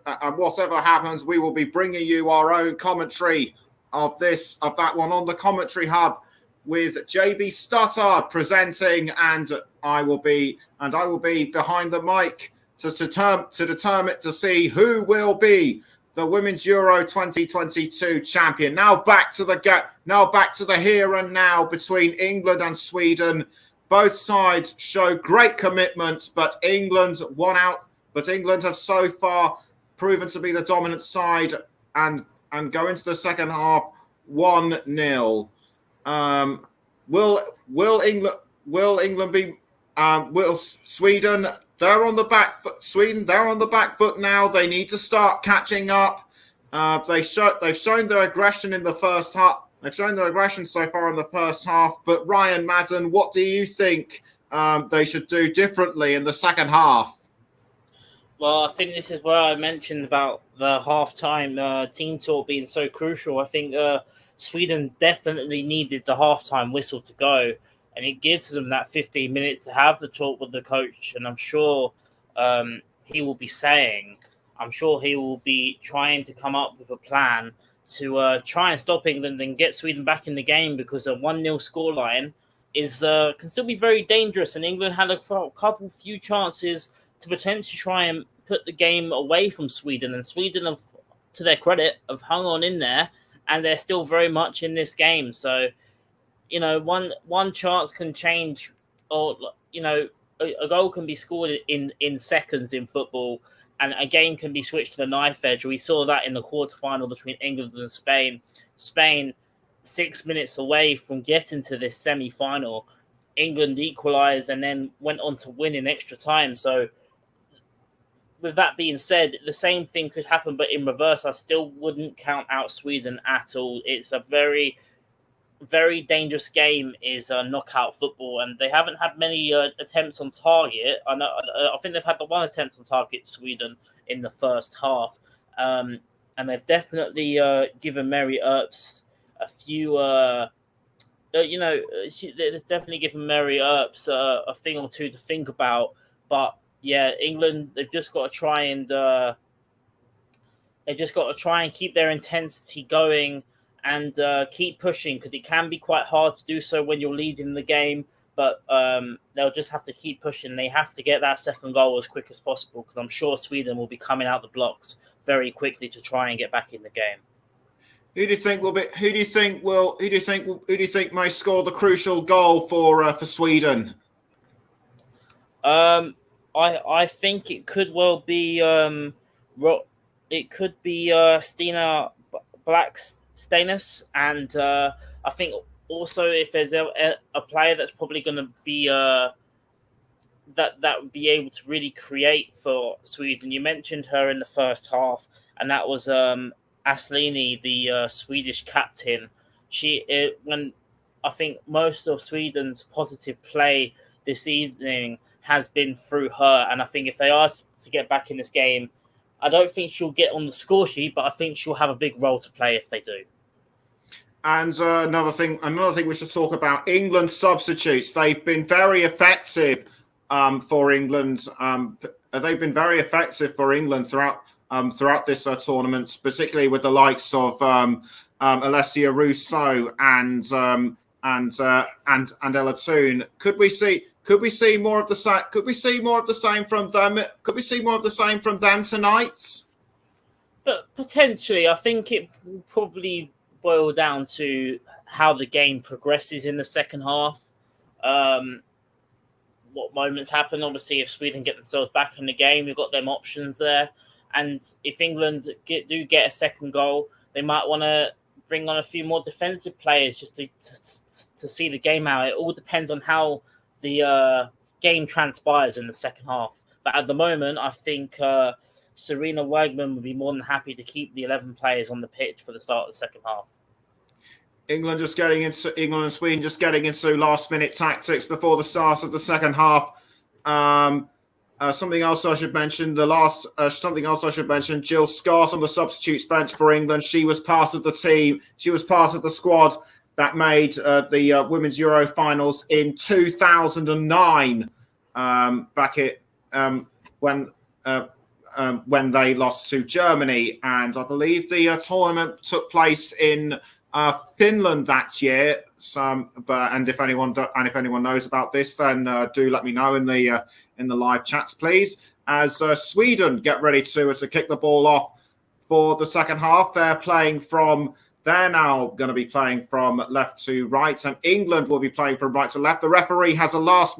we will be bringing you our own commentary of that one on the Commentary Hub with JB Stuttard presenting, and I will be behind the mic to determine to see who will be the Women's Euro 2022 champion. Now back to the here and now between England and Sweden. Both sides show great commitments, but England won out. But England have so far proven to be the dominant side and go into the second half 1-0. Will England be? Will Sweden? They're on the back foot. Sweden, they're on the back foot now. They need to start catching up. They've shown their aggression in the first half. They've shown their aggression so far in the first half. But Ryan Madden, what do you think they should do differently in the second half? Well, I think this is where I mentioned about the halftime team talk being so crucial. I think Sweden definitely needed the halftime whistle to go, and it gives them that 15 minutes to have the talk with the coach. And I'm sure he will be trying to come up with a plan to try and stop England and get Sweden back in the game, because a 1-0 scoreline can still be very dangerous. And England had a few chances to potentially try and put the game away from Sweden. And Sweden, have, to their credit, have hung on in there, and they're still very much in this game. So, one chance can change, or, a goal can be scored in seconds in football, and a game can be switched to the knife edge. We saw that in the quarterfinal between England and Spain. Spain, 6 minutes away from getting to this semi-final, England equalised and then went on to win in extra time. So, with that being said, the same thing could happen, but in reverse. I still wouldn't count out Sweden at all. It's a very, very dangerous game, is knockout football, and they haven't had many attempts on target. I think they've had the one attempt on target, Sweden, in the first half, and they've definitely given Mary Earps a few. They've definitely given Mary Earps a thing or two to think about, but. Yeah, England, they've just got to try and keep their intensity going and keep pushing, because it can be quite hard to do so when you're leading the game. But they'll just have to keep pushing. They have to get that second goal as quick as possible, because I'm sure Sweden will be coming out the blocks very quickly to try and get back in the game. Who do you think may score the crucial goal for Sweden? I think it could well be Stina Blackstenius, and I think also if there's a player that's probably going to be that would be able to really create for Sweden. You mentioned her in the first half, and that was Aslini, the Swedish captain. When I think most of Sweden's positive play this evening has been through her, and I think if they are to get back in this game, I don't think she'll get on the score sheet, but I think she'll have a big role to play if they do. And another thing we should talk about: England substitutes. They've been very effective for England. They've been very effective for England throughout this tournament, particularly with the likes of Alessia Russo and Ella Toone. Could we see more of the same? Could we see more of the same from them? Could we see more of the same from them tonight? But potentially, I think it will probably boil down to how the game progresses in the second half. What moments happen? Obviously, if Sweden get themselves back in the game, you've got them options there. And if England do get a second goal, they might want to bring on a few more defensive players just to see the game out. It all depends on how the game transpires in the second half. But at the moment, I think Sarina Wagman would be more than happy to keep the 11 players on the pitch for the start of the second half. England and Sweden just getting into last-minute tactics before the start of the second half. Something else I should mention. Jill Scott on the substitutes bench for England. She was part of the team. She was part of the squad that made the Women's Euro finals in 2009. Back when they lost to Germany, and I believe the tournament took place in Finland that year. And if anyone knows about this, then do let me know in the live chats, please. As Sweden get ready to kick the ball off for the second half, they're now going to be playing from left to right, and England will be playing from right to left. The referee has a last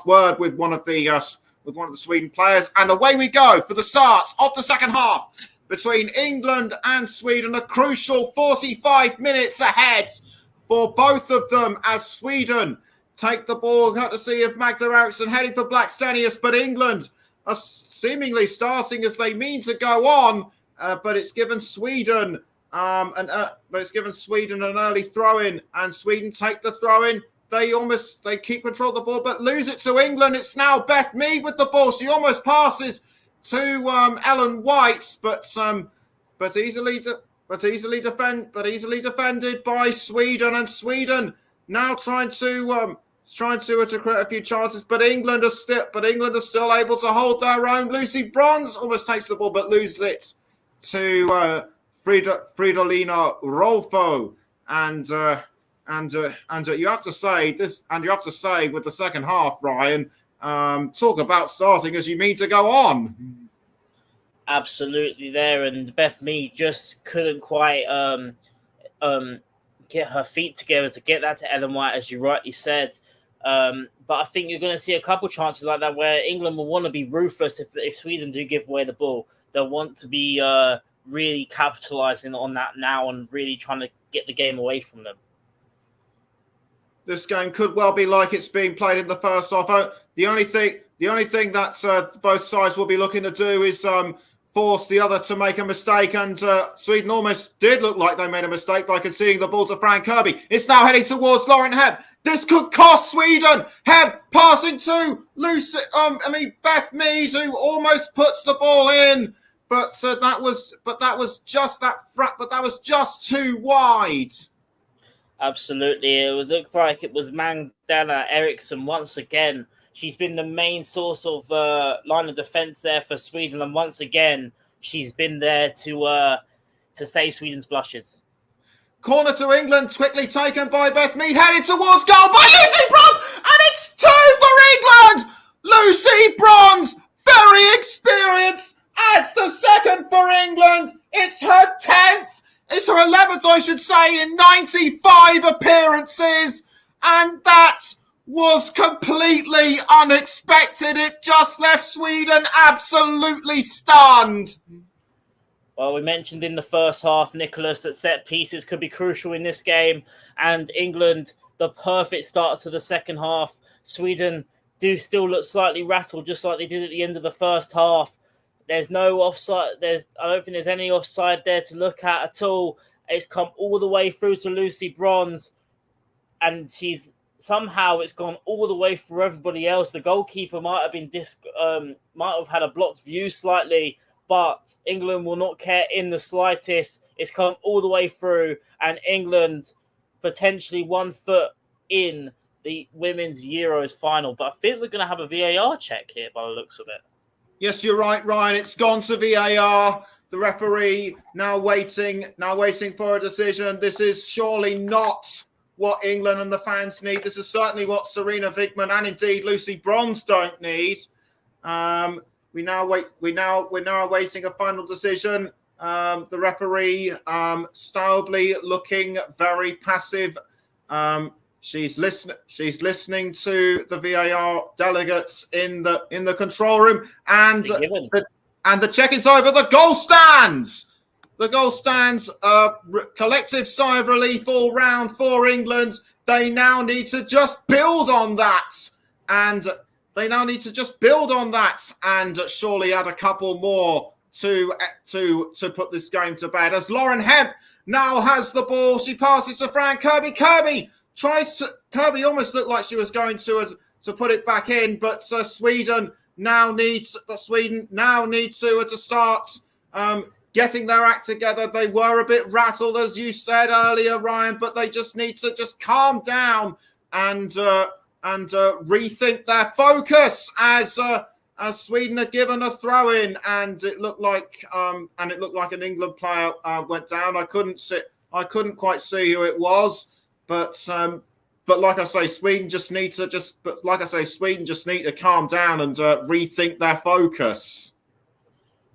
word with one of the Sweden players, and away we go for the start of the second half between England and Sweden. A crucial 45 minutes ahead for both of them as Sweden take the ball courtesy of Magda Eriksson heading for Blackstenius, but England are seemingly starting as they mean to go on, but it's given Sweden an early throw-in, and Sweden take the throw-in. They keep control of the ball, but lose it to England. It's now Beth Mead with the ball. She almost passes to Ellen White, but easily defended by Sweden, and Sweden now trying to create a few chances, but England are still able to hold their own. Lucy Bronze almost takes the ball, but loses it to Fridolina Rolfo, and you have to say with the second half, Ryan, talk about starting as you mean to go on. Absolutely there, and Beth Mead just couldn't quite get her feet together to get that to Ellen White, as you rightly said. But I think you're going to see a couple chances like that where England will want to be ruthless if Sweden do give away the ball. They'll want to be really capitalising on that now and really trying to get the game away from them. This game could well be like it's being played in the first half. The only thing that both sides will be looking to do is force the other to make a mistake, and Sweden almost did look like they made a mistake by conceding the ball to Fran Kirby. It's now heading towards Lauren Hebb. This could cost Sweden. Hebb passing to Beth Mead, who almost puts the ball in, but that was just too wide. Absolutely. It looked like it was Magdalena Eriksson once again. She's been the main source of line of defence there for Sweden, and once again, she's been there to save Sweden's blushes. Corner to England, quickly taken by Beth Mead, headed towards goal by Lucy Bronze, and it's 2 for England! Lucy Bronze, very experienced, adds the second for England. It's her 10th. It's her 11th, I should say, in 95 appearances. And that was completely unexpected. It just left Sweden absolutely stunned. Well, we mentioned in the first half, Nicholas, that set pieces could be crucial in this game. And England, the perfect start to the second half. Sweden do still look slightly rattled, just like they did at the end of the first half. There's no offside. I don't think there's any offside there to look at all. It's come all the way through to Lucy Bronze, and it's gone all the way through everybody else. The goalkeeper might have had a blocked view slightly, but England will not care in the slightest. It's come all the way through, and England potentially 1 foot in the Women's Euros final. But I think we're going to have a VAR check here by the looks of it. Yes, you're right, Ryan. It's gone to VAR. The referee now waiting for a decision. This is surely not what England and the fans need. This is certainly what Sarina Wigman and indeed Lucy Bronze don't need. We're now awaiting a final decision. The referee, Stoubley, looking very passive. She's listening to the VAR delegates in the control room, and the check is over. The goal stands. The goal stands. Collective sigh of relief all round for England. They now need to just build on that, and surely add a couple more to put this game to bed. As Lauren Hemp now has the ball, she passes to Fran Kirby. Kirby almost looked like she was going to put it back in, but Sweden now need to start getting their act together. They were a bit rattled, as you said earlier, Ryan, but they just need to just calm down and rethink their focus as Sweden are given a throw in, and it looked like an England player went down. I couldn't quite see who it was, but like I say, Sweden just need to calm down and rethink their focus.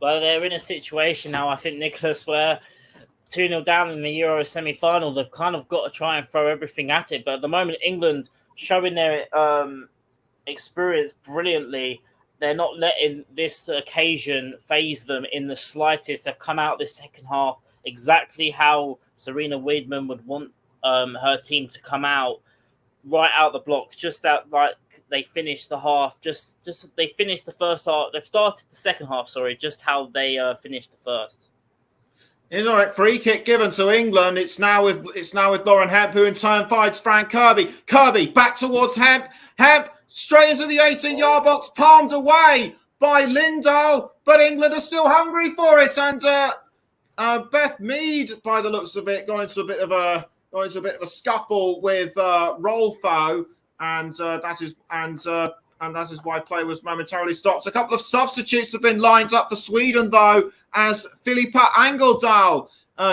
Well, they're in a situation now, I think, Nicholas, where 2-0 down in the Euro semi-final, they've kind of got to try and throw everything at it. But at the moment, England showing their experience brilliantly. They're not letting this occasion faze them in the slightest. They've come out this second half exactly how Sarina Wiegman would want her team to come out, right out the blocks, just out like they finished the half. Just they finished the first half. They've started the second half. Sorry, just how they finished the first. It's all right. Free kick given to England. It's now with Lauren Hemp, who in turn finds Fran Kirby. Kirby back towards Hemp. Hemp straight into the 18-yard box, palmed away by Lindahl, but England are still hungry for it. And Beth Mead, by the looks of it, going into a bit of a scuffle with Rolfo, and that is why play was momentarily stopped. A couple of substitutes have been lined up for Sweden, though, as Philippa Angeldal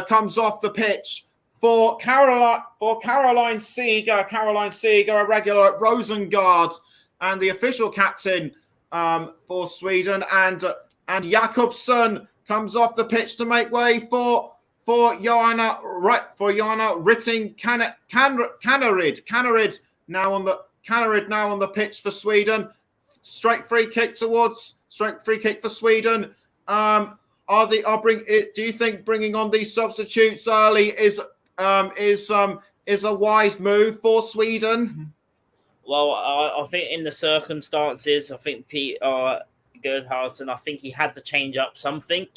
comes off the pitch for Caroline Seeger. Caroline Seeger, a regular at Rosengard, and the official captain for Sweden, and Jakobsen comes off the pitch to make way for Johanna Rytting Kaneryd now on the pitch for Sweden. Straight free kick for Sweden. Do you think bringing on these substitutes early is a wise move for Sweden? Well, I think in the circumstances, I think Peter Gerhardsen, I think he had to change up something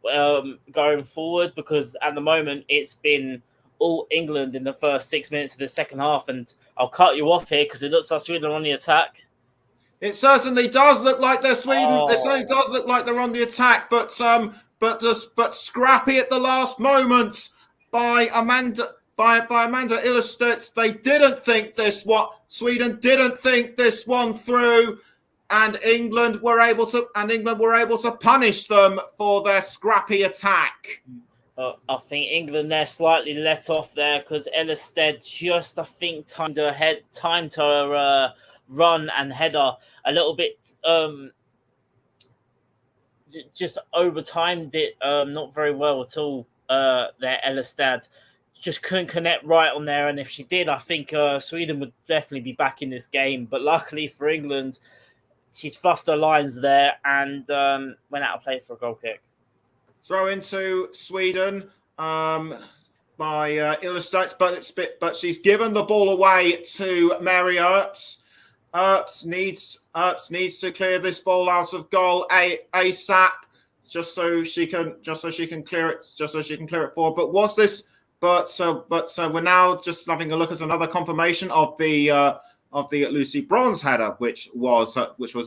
going forward, because at the moment it's been all England in the first 6 minutes of the second half, and I'll cut you off here because it looks like Sweden are on the attack. It certainly does look like they're Sweden. It certainly does look like they're on the attack, but scrappy at the last moment by Amanda Illerstedt. Sweden didn't think this one through, and England were able to punish them for their scrappy attack. I think England there slightly let off there because Illerstedt just, I think, timed her run and header a little bit, just over-timed it not very well at all. There, Illerstedt just couldn't connect right on there, and if she did, I think Sweden would definitely be back in this game. But luckily for England, she's fussed her lines there and went out of play for a goal kick. Throw into Sweden by Illerstedt, but she's given the ball away to Mary Earps. Earps needs to clear this ball out of goal ASAP, just so she can clear it forward. But was this? But we're now just having a look at another confirmation of the Lucy Bronze header, which was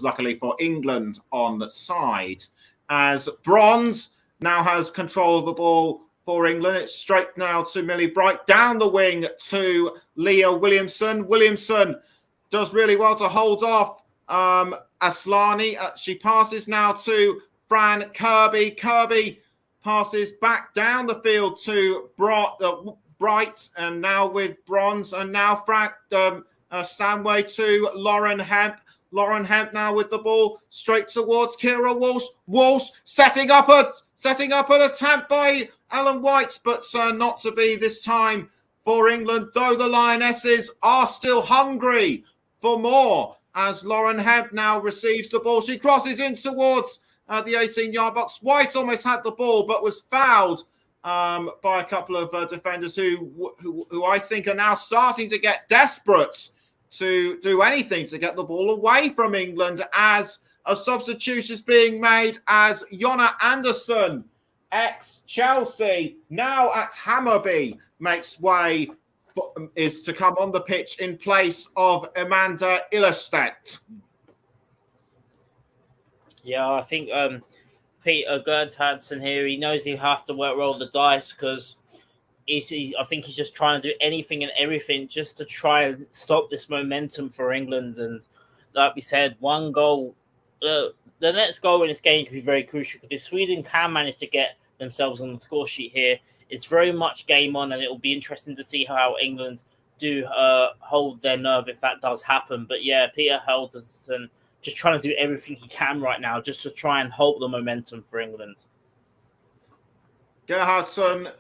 luckily for England onside, as Bronze now has control of the ball for England. It's straight now to Millie Bright, down the wing to Leah Williamson. Williamson does really well to hold off Aslani. She passes now to Fran Kirby. Kirby passes back down the field to Bright, and now with Bronze, and now Frank Stanway to Lauren Hemp. Lauren Hemp now with the ball straight towards Kira Walsh. Walsh setting up a setting up an attempt by Ellen White, but not to be this time for England, though the Lionesses are still hungry for more. As Lauren Hemp now receives the ball, she crosses in towards the 18-yard box. White almost had the ball, but was fouled by a couple of defenders who I think are now starting to get desperate to do anything to get the ball away from England, as a substitution is being made as Jonna Andersson, ex-Chelsea, now at Hammarby, makes way, is to come on the pitch in place of Amanda Illerstedt. Yeah, I think Peter Gerhardsen here, he knows he have to roll the dice, because I think he's just trying to do anything and everything just to try and stop this momentum for England. And like we said, one goal, the next goal in this game could be very crucial, because if Sweden can manage to get themselves on the score sheet here, it's very much game on, and it will be interesting to see how England do hold their nerve if that does happen. But yeah, Peter Gerhardsen just trying to do everything he can right now just to try and hold the momentum for England. Gerhardsen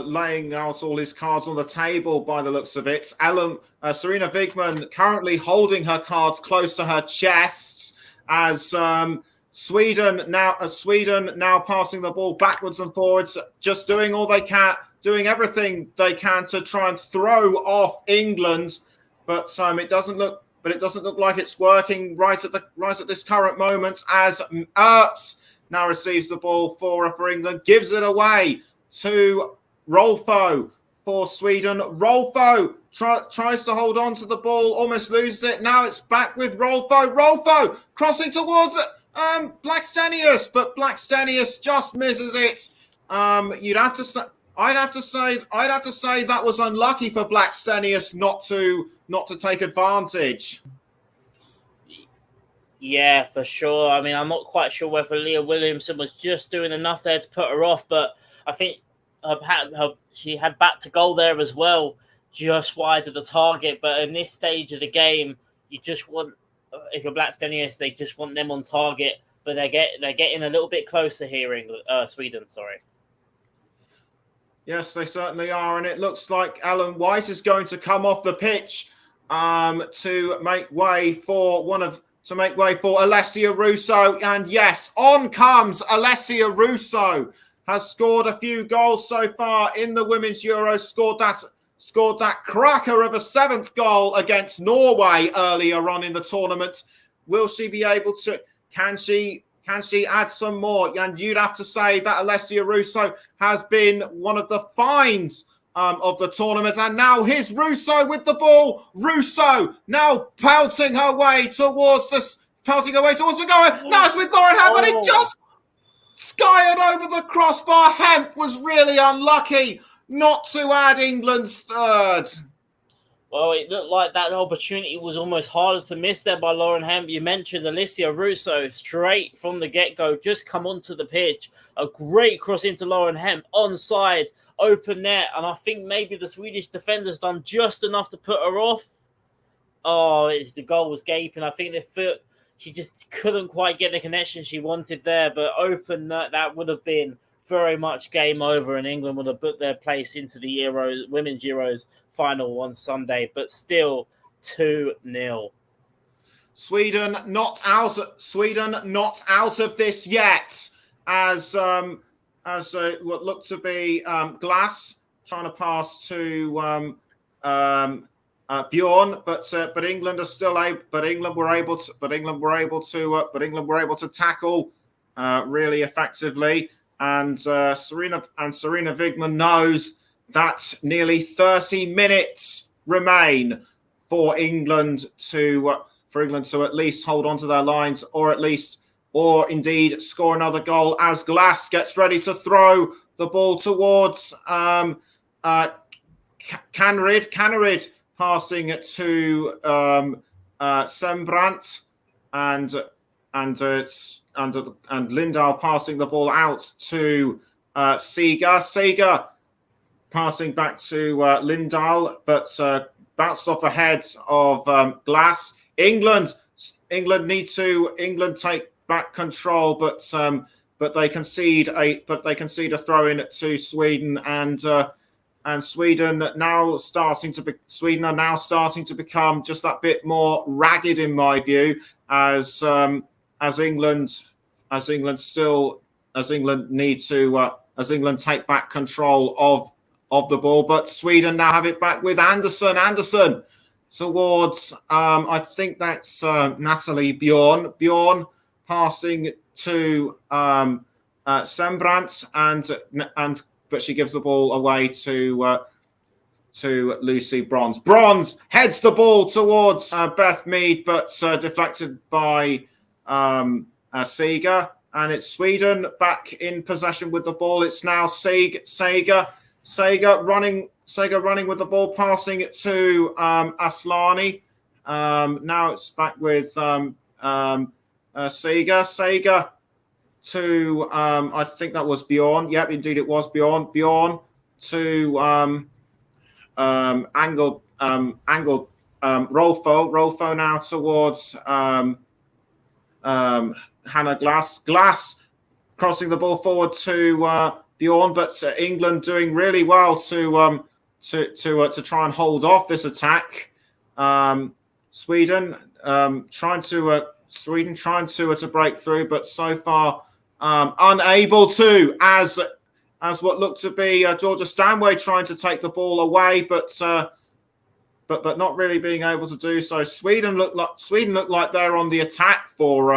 laying out all his cards on the table by the looks of it. Sarina Wiegman currently holding her cards close to her chest, as Sweden now passing the ball backwards and forwards, just doing all they can, doing everything they can to try and throw off England, but it doesn't look like it's working right at this current moment, as Earps now receives the ball for England, gives it away to Rolfo for Sweden. Rolfo tries to hold on to the ball, almost loses it. Now it's back with Rolfo. Rolfo crossing towards Blackstenius, but Blackstenius just misses it. I'd have to say that was unlucky for Blackstenius not to take advantage. Yeah, for sure. I mean, I'm not quite sure whether Leah Williamson was just doing enough there to put her off, but I think she had back to goal there as well, just wide of the target. But in this stage of the game, you just want, if you're Blackstenius, they just want them on target, but they're getting a little bit closer here, Sweden. Sorry. Yes, they certainly are, and it looks like Ellen White is going to come off the pitch to make way for Alessia Russo. And yes, on comes Alessia Russo. Has scored a few goals so far in the Women's Euros. Scored that cracker of a 7th goal against Norway earlier on in the tournament. Will she be able to? Can she add some more? And you'd have to say that Alessia Russo has been one of the finds of the tournament. And now here's Russo with the ball. Russo now pelting her way towards the goal. Now it's with Lauren Hemp, and it just skied over the crossbar. Hemp was really unlucky not to add England's third. Well, it looked like that opportunity was almost harder to miss there by Lauren Hemp. You mentioned Alessia Russo straight from the get-go, just come onto the pitch. A great cross into Lauren Hemp, onside, open net, and I think maybe the Swedish defender's done just enough to put her off. Oh, the goal was gaping. I think she just couldn't quite get the connection she wanted there, but open net, that would have been very much game over, and England would have put their place into the Women's Euros final on Sunday, but still 2-0. Sweden not out of this yet, as what looked to be Glass trying to pass to Bjorn, but England are still able. But England were able to tackle really effectively, and Sarina Wiegman knows that nearly 30 minutes remain for England to at least hold on to their lines, or indeed score another goal, as Glass gets ready to throw the ball towards Kaneryd passing it to Sembrant, and Lindahl passing the ball out to Seeger. Seeger passing back to Lindahl, but bounced off the head of Glass. England take back control, but they concede a throw in to Sweden, and Sweden are now starting to become just that bit more ragged in my view, as England take back control of the ball, but Sweden now have it back with Anderson. Anderson towards I think that's Natalie Bjorn. Bjorn passing to Sembrant, and but she gives the ball away to Lucy Bronze. Bronze heads the ball towards Beth Mead, but deflected by Seeger, and it's Sweden back in possession with the ball. It's now Seeger running with the ball, passing it to Aslani. Now it's back with Seeger to I think that was Bjorn. Yep, indeed it was Bjorn. Bjorn to angled Rolfo now towards Hannah Glass. Glass crossing the ball forward to Bjorn, but England doing really well to try and hold off this attack. Sweden trying to break through, but so far unable to, as what looked to be Georgia Stanway trying to take the ball away, but not really being able to do so. Sweden looked like they're on the attack for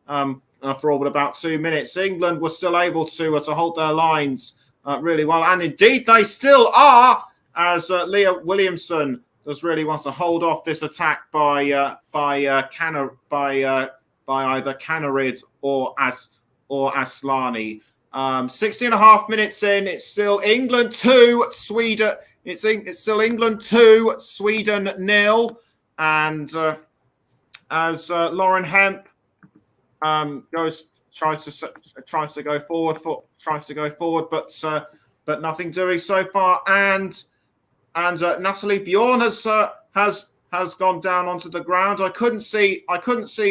all but about 2 minutes. England was still able to hold their lines really well, and indeed they still are, as Leah Williamson does really want to hold off this attack by either Canarid or Aslani. 60.5 minutes in, it's still England 2, Sweden. It's still England 2, Sweden 0, and as Lauren Hemp tries to go forward, but nothing doing so far, and Natalie Bjorn has gone down onto the ground. I couldn't see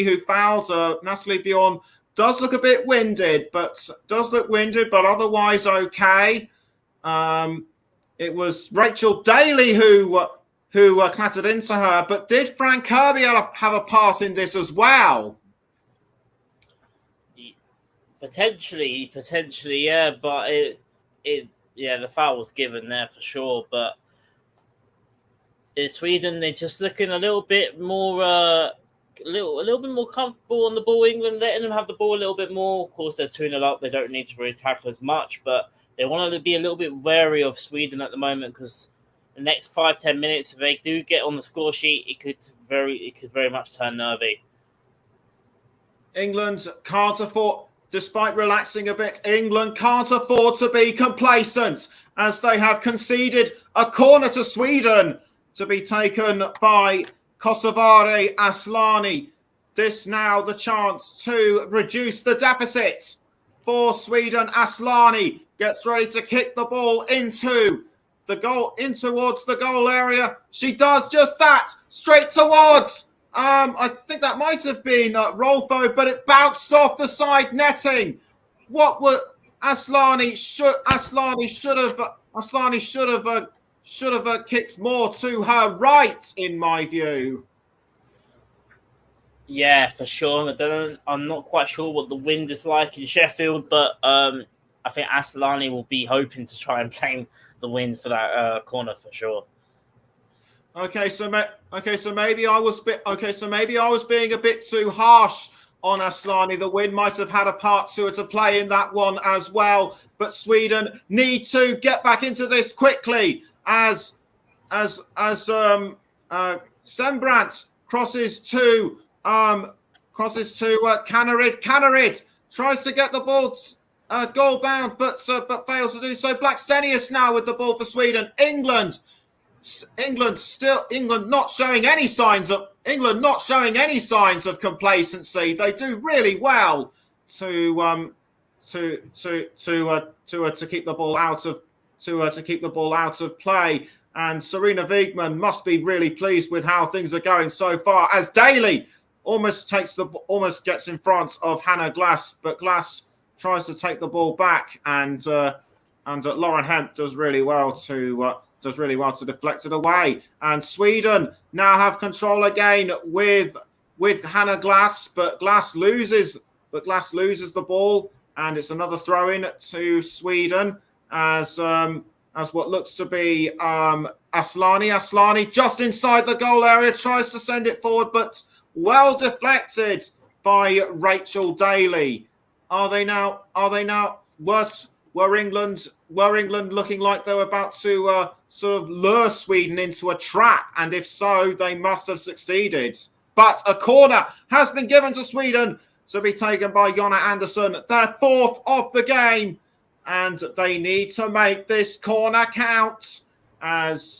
who fouled. Natalie Bjorn does look a bit winded, but otherwise okay. It was Rachel Daly who clattered into her, but did Fran Kirby have a pass in this as well? Potentially, yeah, but the foul was given there for sure. But in Sweden, they're just looking a little bit more, a little bit more comfortable on the ball. England letting them have the ball a little bit more. Of course, they're 2-0 up. They don't need to really tackle as much, but they want to be a little bit wary of Sweden at the moment, because the next 5-10 minutes, if they do get on the score sheet, it could very much turn nervy. England can't afford. Despite relaxing a bit, England can't afford to be complacent, as they have conceded a corner to Sweden to be taken by Kosovare Aslani. This now the chance to reduce the deficit for Sweden. Aslani gets ready to kick the ball in towards the goal area. She does just that, straight towards. I think that might have been Rolfo, but it bounced off the side netting. What were Aslani should have kicked more to her right, in my view. Yeah, for sure. I'm not quite sure what the wind is like in Sheffield, but I think Aslani will be hoping to try and claim the win for that corner for sure. Okay, so maybe I was being a bit too harsh on Aslani. The wind might have had a part to play in that one as well. But Sweden need to get back into this quickly as Sembrant crosses to Canarid. Canarid tries to get the ball goal bound, but fails to do so. Blackstenius now with the ball for Sweden. England not showing any signs of complacency. They do really well to keep the ball out of play. And Serena Wiegman must be really pleased with how things are going so far, as Daly almost gets in front of Hannah Glass, but Glass tries to take the ball back, and Lauren Hemp does really well to deflect it away. And Sweden now have control again with Hannah Glass, but Glass loses the ball, and it's another throw in to Sweden as what looks to be Aslani just inside the goal area, tries to send it forward, but well deflected by Rachel Daly. Are they now worse? Were England looking like they were about to sort of lure Sweden into a trap? And if so, they must have succeeded. But a corner has been given to Sweden to be taken by Jonna Andersson, their fourth of the game. And they need to make this corner count as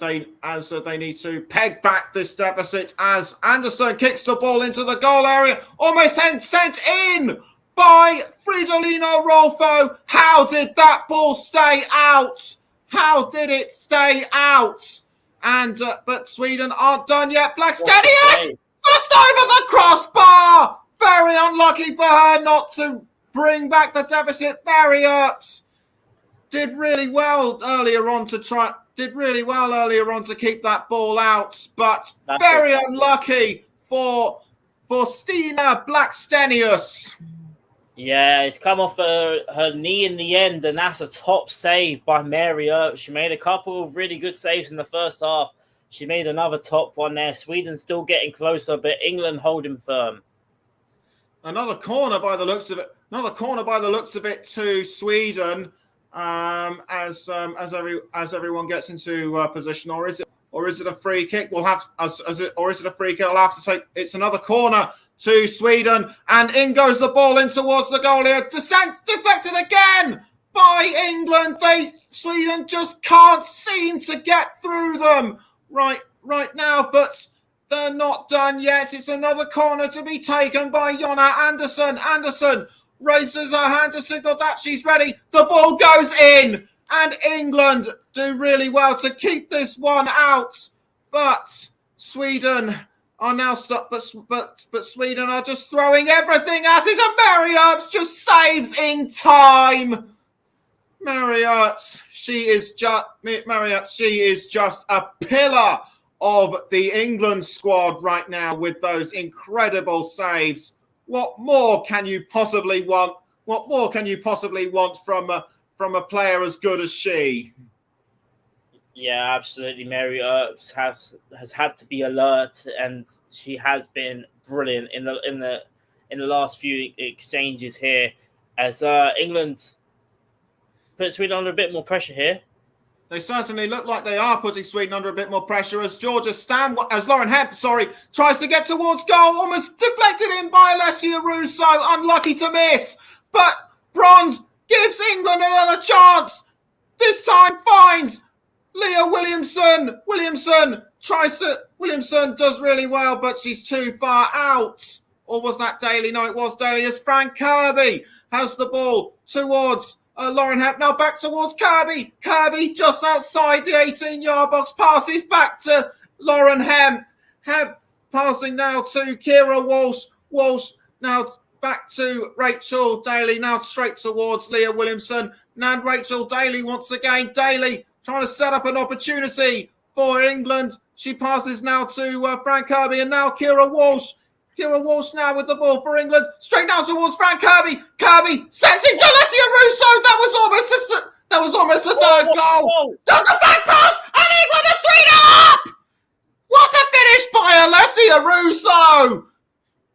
they need to peg back this deficit as Andersson kicks the ball into the goal area, almost sent in by Fridolina Rolfo. How did that ball stay out? How did it stay out? And but Sweden aren't done yet. Blackstenius just over the crossbar. Very unlucky for her not to bring back the deficit. Mary Earps did really well earlier on to keep that ball out, but very unlucky for Stina Blackstenius. Yeah, it's come off her knee in the end, and that's a top save by Mary Earp. She made a couple of really good saves in the first half. She made another top one there. Sweden still getting closer, but England holding firm. Another corner by the looks of it. To Sweden, as everyone gets into position, or is it a free kick? We'll have is it a free kick? I'll have to take. It's another corner to Sweden, and in goes the ball in towards the goal here. Deflected again by England. Sweden just can't seem to get through them right now, but they're not done yet. It's another corner to be taken by Jonna Andersson. Andersson raises her hand to signal that she's ready. The ball goes in, and England do really well to keep this one out. But Sweden are now stuck. But Sweden are just throwing everything at it, and Mary Earps just saves in time. Mary Earps, she is just a pillar of the England squad right now with those incredible saves. What more can you possibly want? What more can you possibly want from a player as good as she? Yeah, absolutely. Mary Earps has had to be alert, and she has been brilliant in the last few exchanges here, as England puts Sweden under a bit more pressure here. They certainly look like they are putting Sweden under a bit more pressure as Lauren Hemp, tries to get towards goal, almost deflected in by Alessia Russo, unlucky to miss. But Bronze gives England another chance. This time finds Leah Williamson. Williamson does really well, but she's too far out. Or was that Daly? No, it was Daly. As Fran Kirby has the ball towards Lauren Hemp. Now back towards Kirby. Kirby just outside the 18-yard box. Passes back to Lauren Hemp. Hemp passing now to Kira Walsh. Walsh now back to Rachel Daly. Now straight towards Leah Williamson. And Rachel Daly once again. Daly trying to set up an opportunity for England. She passes now to Fran Kirby, and now Kira Walsh. Kira Walsh now with the ball for England. Straight down towards Fran Kirby. Kirby sends it to Alessia Russo. That was almost the third goal. Does a back pass, and England are 3-0 up. What a finish by Alessia Russo.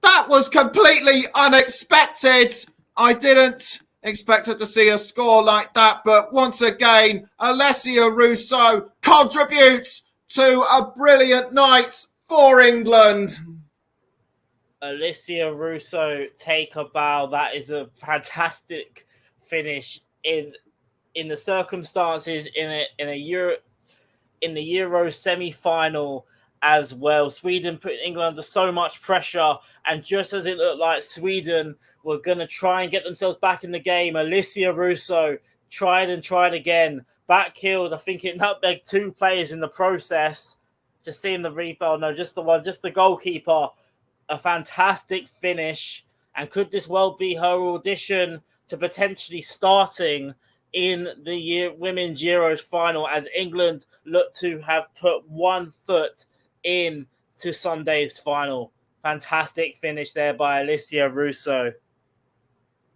That was completely unexpected. I didn't expect her to see a score like that, but once again, Alessia Russo contributes to a brilliant night for England. Alessia Russo, take a bow. That is a fantastic finish in the circumstances in the Euro semi-final as well. Sweden put England under so much pressure, and just as it looked like Sweden were going to try and get themselves back in the game, Alessia Russo tried again. Backheeled, I think it nutmegged 2 players in the process. Just seeing the replay, no, just the goalkeeper. A fantastic finish, And could this well be her audition to potentially starting in the Women's Euros final, as England look to have put one foot in to Sunday's final? Fantastic finish there by Alessia Russo.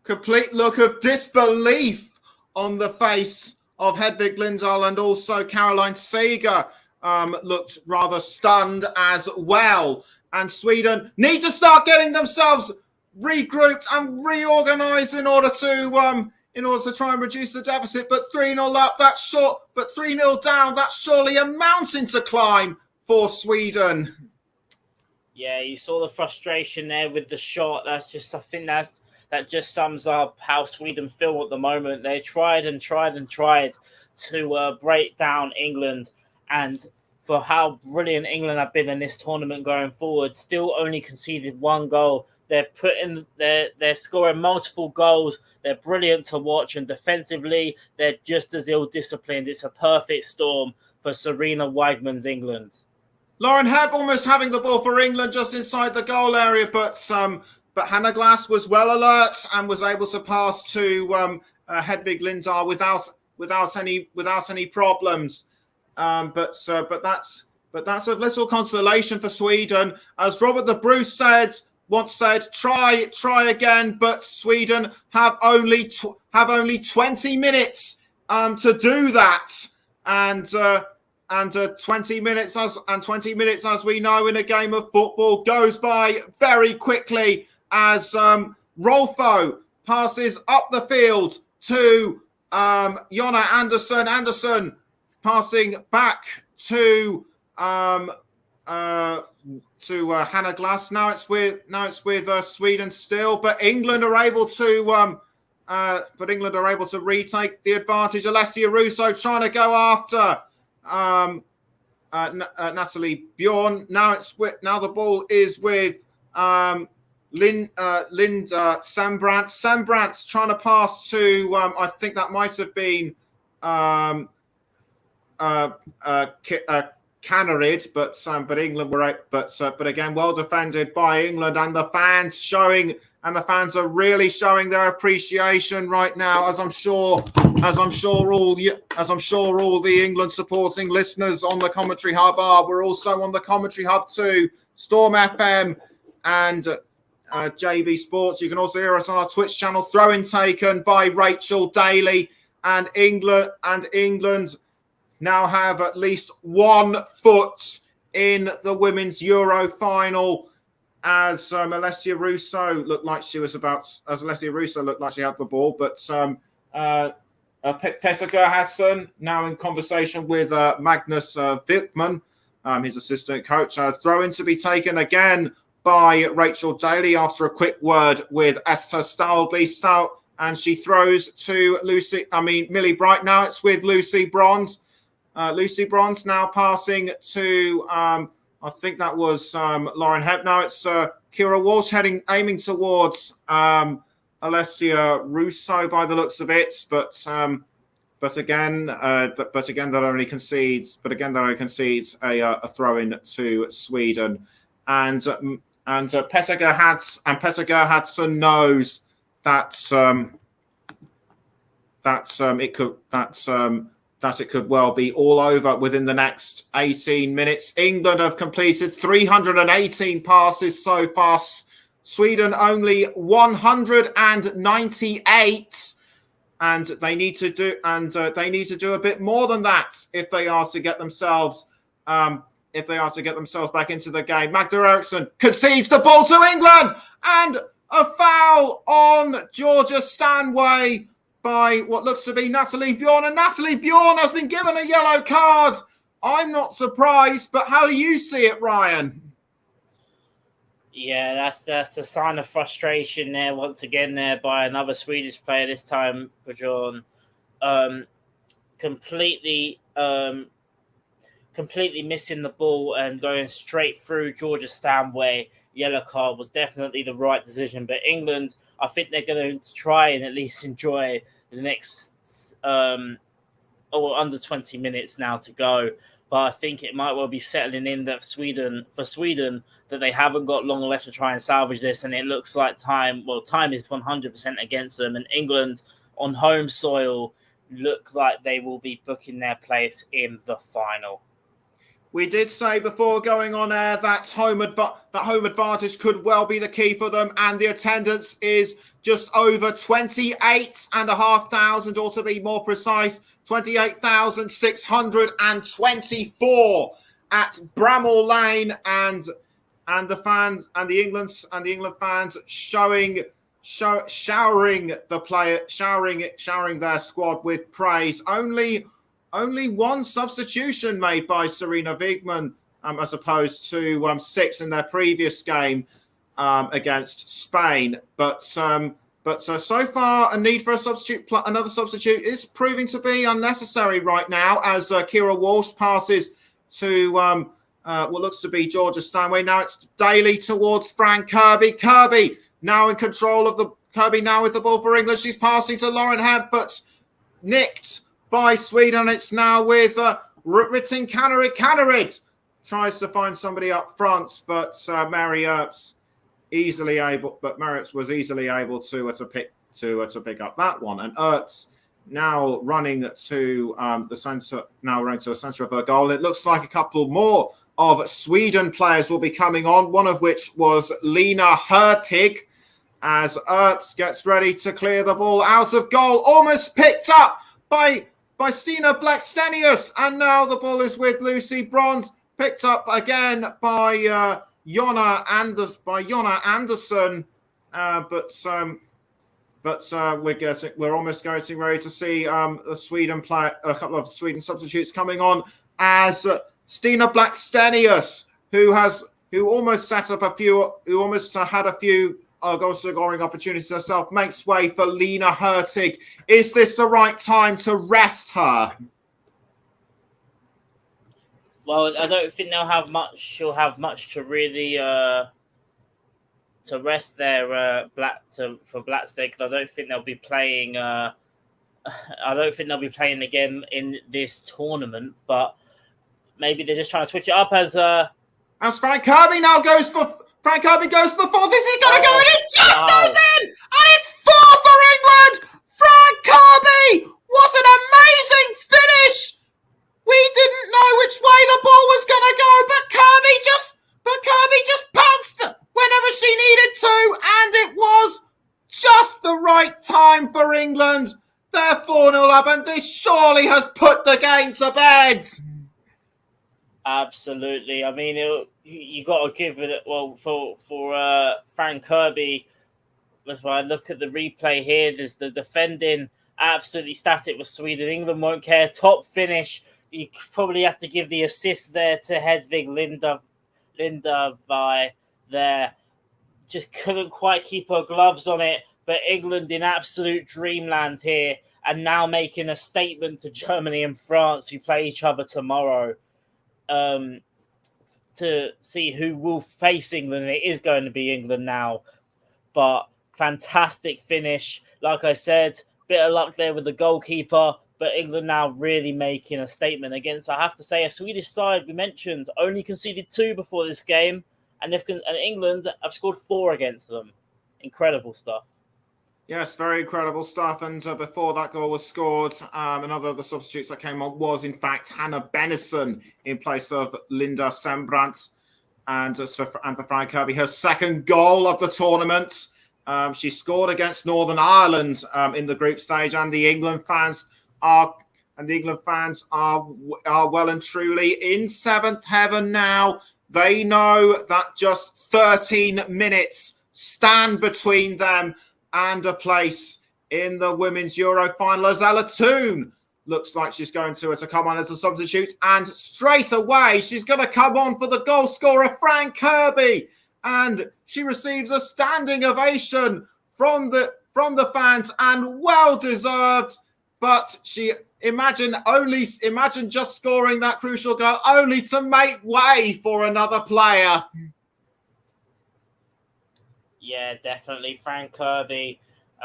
Complete look of disbelief on the face of Hedvig Lindahl, and also Caroline Seger looked rather stunned as well. And Sweden need to start getting themselves regrouped and reorganized in order to try and reduce the deficit. But 3-0 up, that's short. But 3-0 down, that's surely a mountain to climb for Sweden. Yeah, you saw the frustration there with the shot. I think that just sums up how Sweden feel at the moment. They tried to break down England, and for how brilliant England have been in this tournament going forward, still only conceded one goal. They're scoring multiple goals. They're brilliant to watch, and defensively, they're just as ill-disciplined. It's a perfect storm for Sarina Wiegman's England. Lauren Hebb almost having the ball for England just inside the goal area, but Hannah Glass was well alert and was able to pass to Hedvig Lindahl without any problems. But that's of little consolation for Sweden, as Robert the Bruce once said, try again. But Sweden have only 20 minutes to do that, and 20 minutes as we know in a game of football goes by very quickly, as Rolfo passes up the field to Jonna Andersson. Andersson passing back to Hannah Glass. Now it's with Sweden still, but England are able to retake the advantage. Alessia Russo trying to go after Natalie Bjorn. Now the ball is with Linda Sembrant. Sembrant's trying to pass to I think that might have been Canarid, but England were but again well defended by England, and the fans are really showing their appreciation right now, as I'm sure all the England supporting listeners on the Commentary Hub are. We're also on the Commentary Hub too, Storm FM and JB Sports. You can also hear us on our Twitch channel. Throw-in taken by Rachel Daly, and England now have at least 1 foot in the Women's Euro final, as Alessia Russo looked like she had the ball, but Petter Gerhardsson now in conversation with Magnus Wittmann, his assistant coach. Throw-in to be taken again by Rachel Daly after a quick word with Esther Staalby, and she throws to Millie Bright. Now it's with Lucy Bronze. Lucy Bronze now passing to, I think that was Lauren Hebb. Now it's Kira Walsh aiming towards Alessia Russo by the looks of it, but again that only concedes a throw-in to Sweden, and Petter Gerhardsson knows that it could well be all over within the next 18 minutes. England have completed 318 passes so far. Sweden only 198, and they need to do a bit more than that if they are to get themselves back into the game. Magda Eriksson concedes the ball to England, and a foul on Georgia Stanway by what looks to be Natalie Bjorn, and Natalie Bjorn has been given a yellow card. I'm not surprised, but how do you see it, Ryan? Yeah, that's a sign of frustration there once again there by another Swedish player, this time Bjorn. Completely missing the ball and going straight through Georgia Stanway. Yellow card was definitely the right decision, but England, I think they're going to try and at least enjoy the next under 20 minutes now to go. but I think it might well be settling in that Sweden that they haven't got long left to try and salvage this, and it looks like time is 100% against them, and England on home soil look like they will be booking their place in the final. We did say before going on air that home advantage could well be the key for them, and the attendance is just over 28,500, or to be more precise, 28,624 at Bramall Lane, and the fans and the England fans showering their squad with praise. Only one substitution made by Sarina Wiegman, as opposed to 6 in their previous game against Spain. But so far, a need for another substitute is proving to be unnecessary right now, as Kira Walsh passes to what looks to be Georgia Stanway. Now it's Daly towards Fran Kirby. Kirby now in control of Kirby now with the ball for England. She's passing to Lauren Hemp, but nicked by Sweden. It's now with Ritten Kannerid tries to find somebody up front, but Mary Earps was easily able to pick up that one. And Earps now running to the centre of her goal. It looks like a couple more of Sweden players will be coming on, one of which was Lena Hurtig, as Earps gets ready to clear the ball out of goal, almost picked up by Stina Blackstenius, and now the ball is with Lucy Bronze, picked up again by Jonna Anderson, but we're almost getting ready to see a couple of Sweden substitutes coming on, as Stina Blackstenius, who almost had a few goal scoring opportunities herself, makes way for Lena Hurtig. Is this the right time to rest her? Well, I don't think she'll have much to really to rest their for Blackstenius. I don't think they'll be playing. I don't think they'll be playing again in this tournament. But maybe they're just trying to switch it up as Frank Kirby now goes for. Frank Kirby goes to the fourth. Is he going to go? And it just goes in! And it's 4 for England! Frank Kirby! What an amazing finish! We didn't know which way the ball was going to go, but Kirby just pounced whenever she needed to, and it was just the right time for England. They're 4-0 up, and this surely has put the game to bed. Absolutely. I mean, you got to give it. Well, for Frank Kirby, when I look at the replay here, there's the defending absolutely static with Sweden. England won't care. Top finish. You probably have to give the assist there to Hedvig Linda by there. Just couldn't quite keep her gloves on it. But England in absolute dreamland here, and now making a statement to Germany and France, who play each other tomorrow. To see who will face England. It is going to be England now, but fantastic finish. Like I said, bit of luck there with the goalkeeper, but England now really making a statement against, I have to say, a Swedish side we mentioned only conceded 2 before this game, and England have scored 4 against them. Incredible stuff. Yes, very incredible stuff. And before that goal was scored, another of the substitutes that came on was, in fact, Hannah Bennison in place of Linda Sembrant. And for Frank Kirby, her second goal of the tournament. She scored against Northern Ireland in the group stage, and the England fans are well and truly in 7th heaven now. They know that just 13 minutes stand between them and a place in the Women's Euro final, as Ella Toon looks like she's going to come on as a substitute. And straight away, she's going to come on for the goal scorer, Frank Kirby. And she receives a standing ovation from the fans, and well-deserved. But imagine just scoring that crucial goal only to make way for another player. Yeah, definitely. Frank Kirby,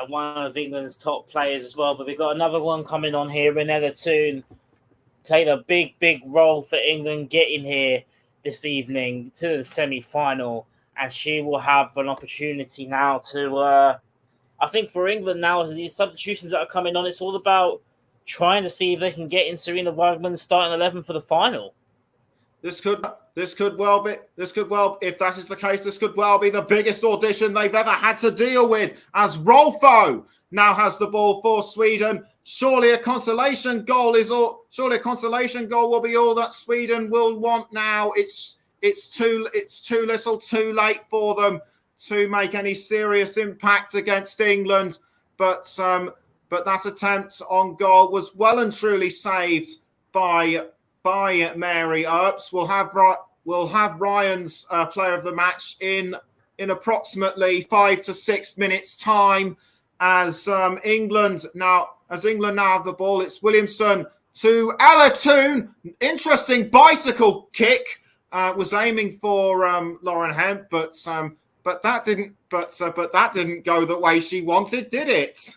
one of England's top players as well. But we've got another one coming on here, Ella Toon, played a big role for England getting here this evening to the semi-final, and she will have an opportunity now to. I think for England now, as these substitutions that are coming on, it's all about trying to see if they can get in Serena Wagman's starting 11 for the final. This could well be, if that is the case, this could well be the biggest audition they've ever had to deal with, as Rolfo now has the ball for Sweden. Surely a consolation goal will be all that Sweden will want now. It's too little, too late for them to make any serious impact against England. But that attempt on goal was well and truly saved by Mary Earps. We'll have Ryan's player of the match in approximately 5 to 6 minutes time, as England now have the ball. It's Williamson to Ella Toone. Interesting bicycle kick. Was aiming for Lauren Hemp, but that didn't go the way she wanted, did it?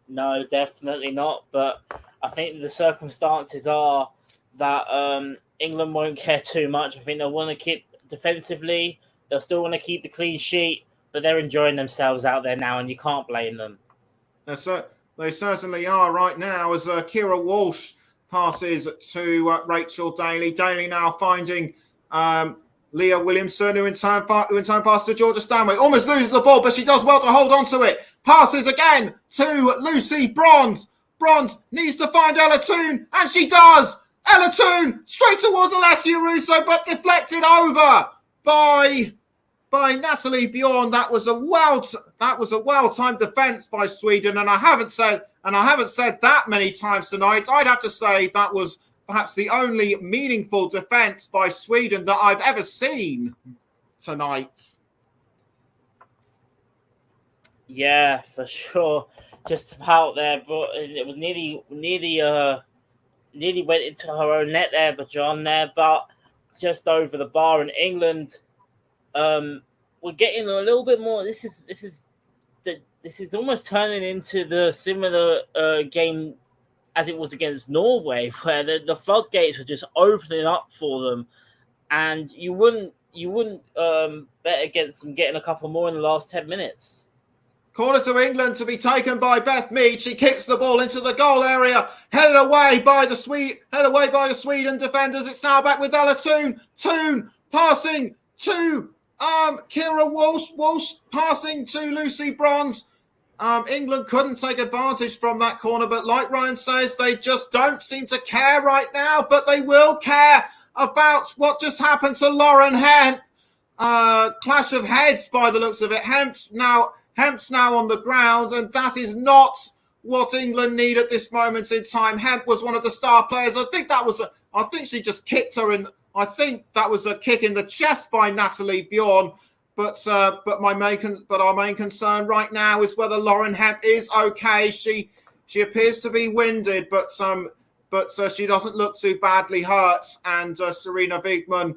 No, definitely not. But I think the circumstances are that England won't care too much. I think they'll want to keep defensively. They'll still want to keep the clean sheet, but they're enjoying themselves out there now, and you can't blame them. They certainly are right now, as Kira Walsh passes to Rachel Daly. Daly now finding Leah Williamson, who in time passes to Georgia Stanway. Almost loses the ball, but she does well to hold on to it. Passes again to Lucy Bronze. Bronze needs to find Ella Toone, and she does. Ella Toone straight towards Alessia Russo, but deflected over by Natalie Bjorn. That was a well-timed defence by Sweden, and I haven't said that many times tonight. I'd have to say that was perhaps the only meaningful defence by Sweden that I've ever seen tonight. Yeah, for sure. Just about there, but it was nearly went into her own net there, but John there, but just over the bar. In England, we're getting a little bit more. This is almost turning into the similar game as it was against Norway, where the floodgates were just opening up for them, and you wouldn't bet against them getting a couple more in the last 10 minutes. Corner to England to be taken by Beth Mead. She kicks the ball into the goal area, headed away by the Sweden defenders. It's now back with Ella Toone. Toone passing to Kira Walsh. Walsh passing to Lucy Bronze. England couldn't take advantage from that corner, but like Ryan says, they just don't seem to care right now, but they will care about what just happened to Lauren Hemp. Clash of heads by the looks of it. Hemp's now on the ground, and that is not what England need at this moment in time. Hemp was one of the star players. I think she just kicked her in. I think that was a kick in the chest by Natalie Bjorn. But our main concern right now is whether Lauren Hemp is okay. She appears to be winded, but she doesn't look too badly hurt. And Serena Wigman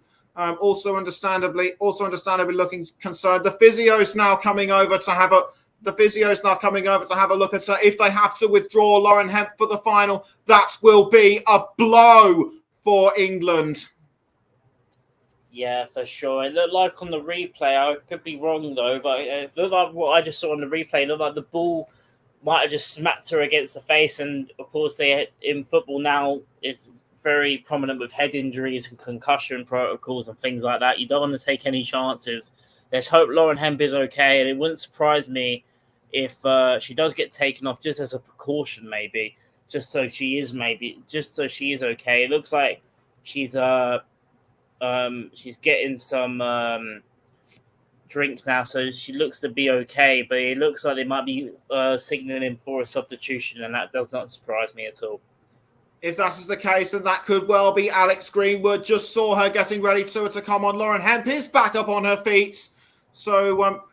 also understandably looking concerned. The physio's now coming over to have a look at her. If they have to withdraw Lauren Hemp for the final, that will be a blow for England. Yeah, for sure. It looked like on the replay, I could be wrong though, but it looked like what I just saw on the replay, it looked like the ball might have just smacked her against the face. And of course, in football now, it's very prominent with head injuries and concussion protocols and things like that. You don't want to take any chances. Let's hope Lauren Hemp is okay, and it wouldn't surprise me if she does get taken off just as a precaution, maybe, just so she is okay. It looks like she's getting some drink now, so she looks to be okay, but it looks like they might be signaling for a substitution, and that does not surprise me at all. If that is the case, then that could well be Alex Greenwood. Just saw her getting ready to come on. Lauren Hemp is back up on her feet, so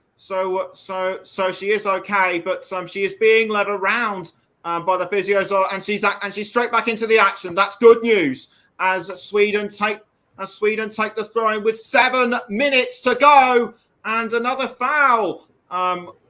she is okay, but she is being led around by the physios, and she's straight back into the action. That's good news as Sweden take the throw-in with 7 minutes to go, and another foul.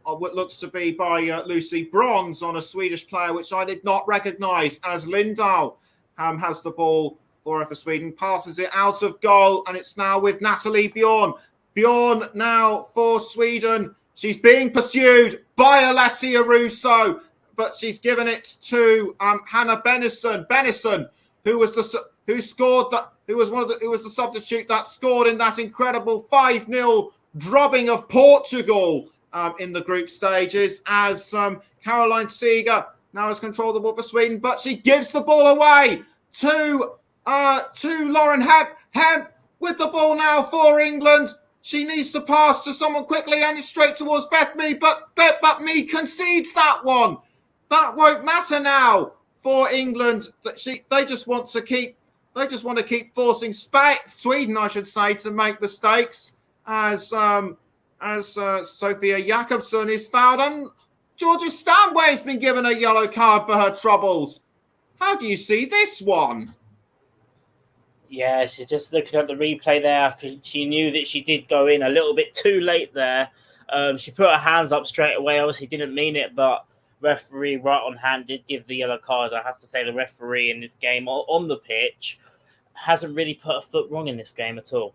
What looks to be by Lucy Bronze on a Swedish player, which I did not recognise, as Lindahl Ham has the ball for Sweden, passes it out of goal, and it's now with Natalie Bjorn. Bjorn now for Sweden. She's being pursued by Alessia Russo, but she's given it to Hannah Bennison. Bennison, who was the substitute that scored in that incredible 5-0 drubbing of Portugal in the group stages, as Caroline Seeger now has control of the ball for Sweden, but she gives the ball away to Lauren Hemp. Hemp with the ball now for England. She needs to pass to someone quickly, and it's straight towards Beth Mead, but Mead concedes that one. That won't matter now for England. They just want to keep forcing Sweden, I should say, to make mistakes, as Sophia Jakobsson is fouled, and Georgia Stanway has been given a yellow card for her troubles. How do you see this one? Yeah, she's just looking at the replay there. She knew that she did go in a little bit too late there. She put her hands up straight away. Obviously didn't mean it, but referee right on hand did give the yellow card. I have to say the referee in this game on the pitch hasn't really put a foot wrong in this game at all.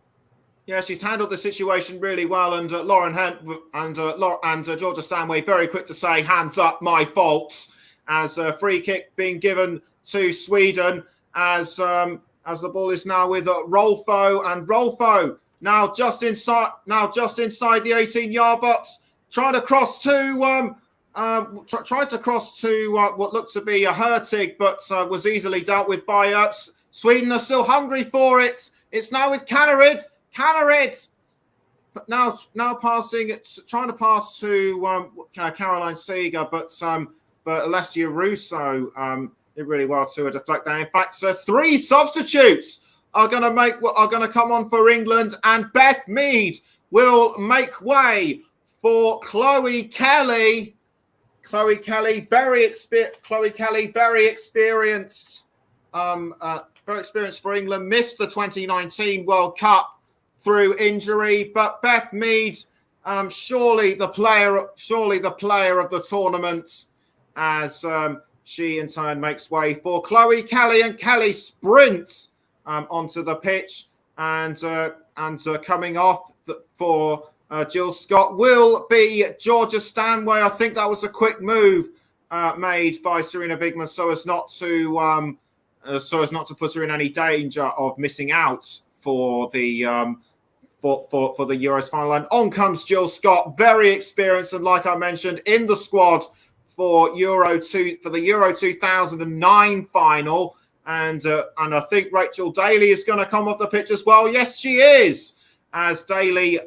Yeah, she's handled the situation really well, and Lauren Hemp and Georgia Stanway very quick to say, hands up, my fault, as a free kick being given to Sweden, as the ball is now with Rolfo, and Rolfo now just inside the 18-yard box, trying to cross to what looked to be a Hurtig, but was easily dealt with by Earps. Sweden are still hungry for it. It's now with Kannerid, but now passing it, trying to pass to Caroline Seeger, but Alessia Russo did really well to deflect that. In fact, three substitutes are going to come on for England, and Beth Mead will make way for Chloe Kelly. Chloe Kelly, very experienced. Very experienced for England. Missed the 2019 World Cup through injury, but Beth Mead, surely the player of the tournament, as she in turn makes way for Chloe Kelly, and Kelly sprints onto the pitch, and coming off for Jill Scott will be Georgia Stanway. I think that was a quick move made by Serena Wigman so as not to put her in any danger of missing out for the for the Euros final. And on comes Jill Scott, very experienced, and like I mentioned, in the squad for the Euro 2009 final. And I think Rachel Daly is going to come off the pitch as well. Yes, she is, as Daly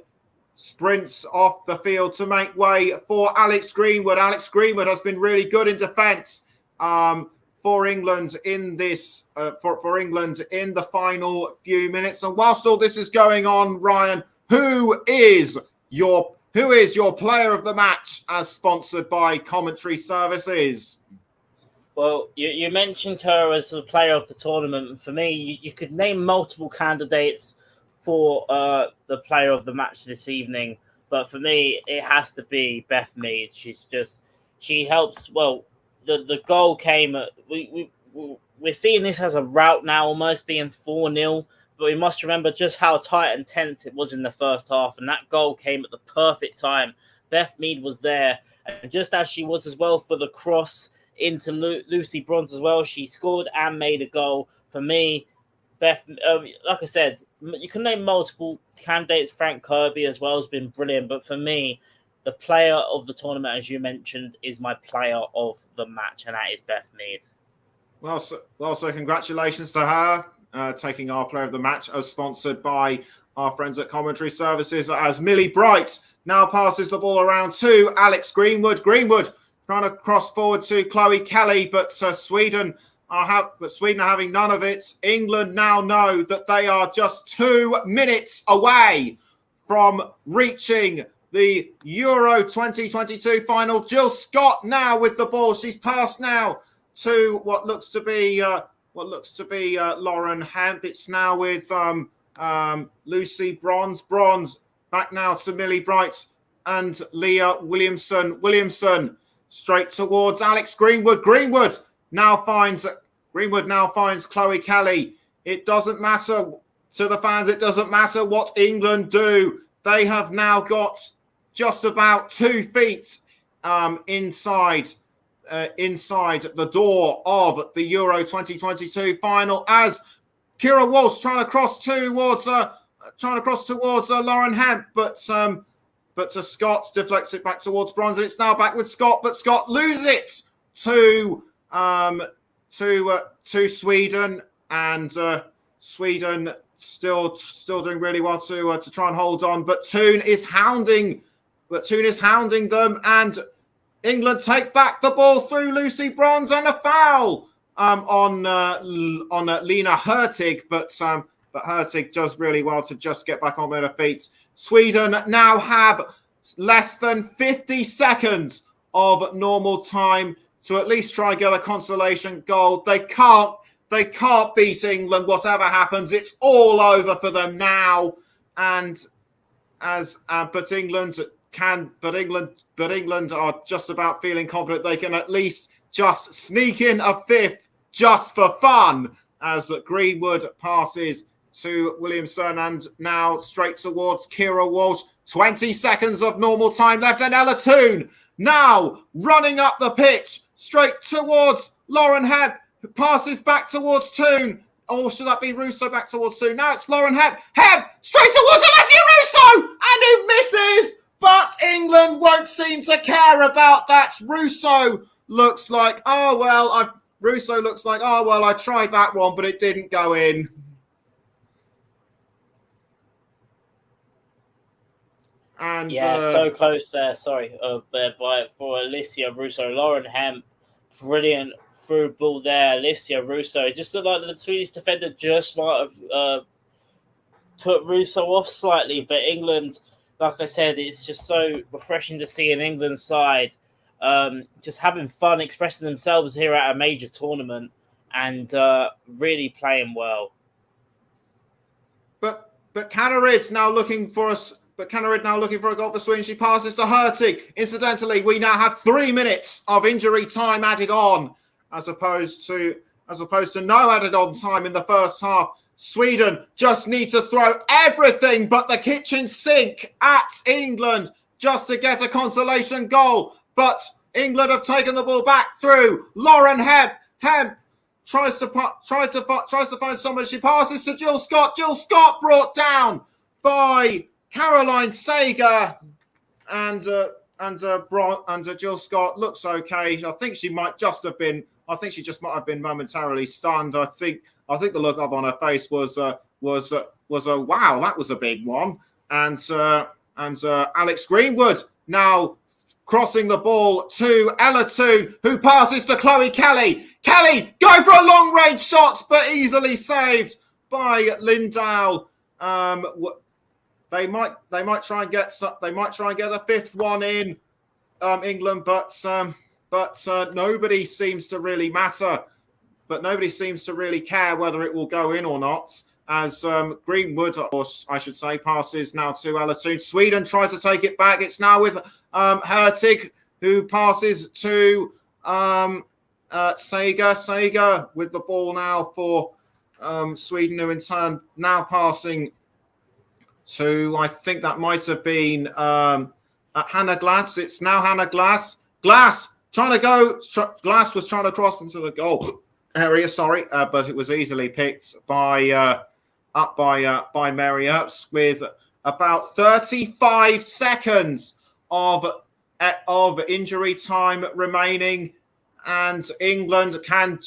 sprints off the field to make way for Alex Greenwood. Alex Greenwood has been really good in defence for England in this for England in the final few minutes. And whilst all this is going on, Ryan, who is your player of the match, as sponsored by Commentary Services? Well, you mentioned her as the player of the tournament. For me, you could name multiple candidates for the player of the match this evening, but for me, it has to be Beth Mead. She helps. Well, the goal came. We're seeing this as a rout now, almost being 4-0. But we must remember just how tight and tense it was in the first half, and that goal came at the perfect time. Beth Mead was there, and just as she was as well for the cross into Lucy Bronze as well, she scored and made a goal. For me, Beth, like I said, you can name multiple candidates. Frank Kirby as well has been brilliant, but for me, the player of the tournament, as you mentioned, is my player of the match, and that is Beth Mead. Well, so congratulations to her taking our player of the match, as sponsored by our friends at Commentary Services, as Millie Bright now passes the ball around to Alex Greenwood. Greenwood trying to cross forward to Chloe Kelly, but Sweden are having none of it. England now know that they are just 2 minutes away from reaching the Euro 2022 final. Jill Scott now with the ball. She's passed now to what looks to be Lauren Hemp. It's now with Lucy Bronze. Bronze back now to Millie Bright and Leah Williamson. Williamson straight towards Alex Greenwood. Greenwood now finds Greenwood now finds Chloe Kelly. It doesn't matter to the fans. It doesn't matter what England do. They have now got just about 2 feet inside the door of the Euro 2022 final as Kira Walsh trying to cross towards Lauren Hemp, but Scott deflects it back towards bronze, and it's now back with Scott, but Scott loses it to Sweden, and Sweden still doing really well to try and hold on, but Toon is hounding them, and England take back the ball through Lucy Bronze, and a foul on Lena Hurtig, but Hurtig does really well to just get back on her feet. Sweden now have less than 50 seconds of normal time to at least try and get a consolation goal. They can't beat England, whatever happens. It's all over for them now. And but England are just about feeling confident they can at least just sneak in a 5th just for fun, as Greenwood passes to Williamson, and now straight towards Kira Walsh. 20 seconds of normal time left, and Ella Toon now running up the pitch straight towards Lauren Hemp, who passes back towards Toon. Or should that be Russo back towards Toon? Now it's Lauren Hemp. Hemp straight towards Alessia Russo, and who misses? But England won't seem to care about that. Russo looks like, I tried that one, but it didn't go in. And so close there. Sorry, for Alessia Russo. Lauren Hemp, brilliant through ball there. Alessia Russo, just looked like the Swedish defender just might have put Russo off slightly, but England, like I said, it's just so refreshing to see an England side just having fun, expressing themselves here at a major tournament, and really playing well. But Canarid now looking for a goal for Sweden. She passes to Hurtig. Incidentally, we now have 3 minutes of injury time added on, as opposed to no added on time in the first half. Sweden just need to throw everything but the kitchen sink at England just to get a consolation goal. But England have taken the ball back through Lauren Hemp. Hemp tries to find somebody. She passes to Jill Scott. Jill Scott brought down by Caroline Sager, and Jill Scott looks okay. I think she just might have been momentarily stunned. I think the look up on her face was a wow, that was a big one. And Alex Greenwood now crossing the ball to Ella Toon, who passes to Chloe Kelly. Kelly going for a long range shot, but easily saved by Lindahl. They might try and get a 5th one in, England, but nobody seems to really matter. But nobody seems to really care whether it will go in or not, as Greenwood, or I should say, passes now to Ella Toon. Sweden tries to take it back. It's now with Hurtig, who passes to Sager. Sager with the ball now for Sweden, who in turn now passing to, I think that might have been Hannah Glass. It's now Hannah Glass. Glass trying to go. Glass was trying to cross into the goal area, but it was easily picked by Mary Earps with about 35 seconds of injury time remaining, and England can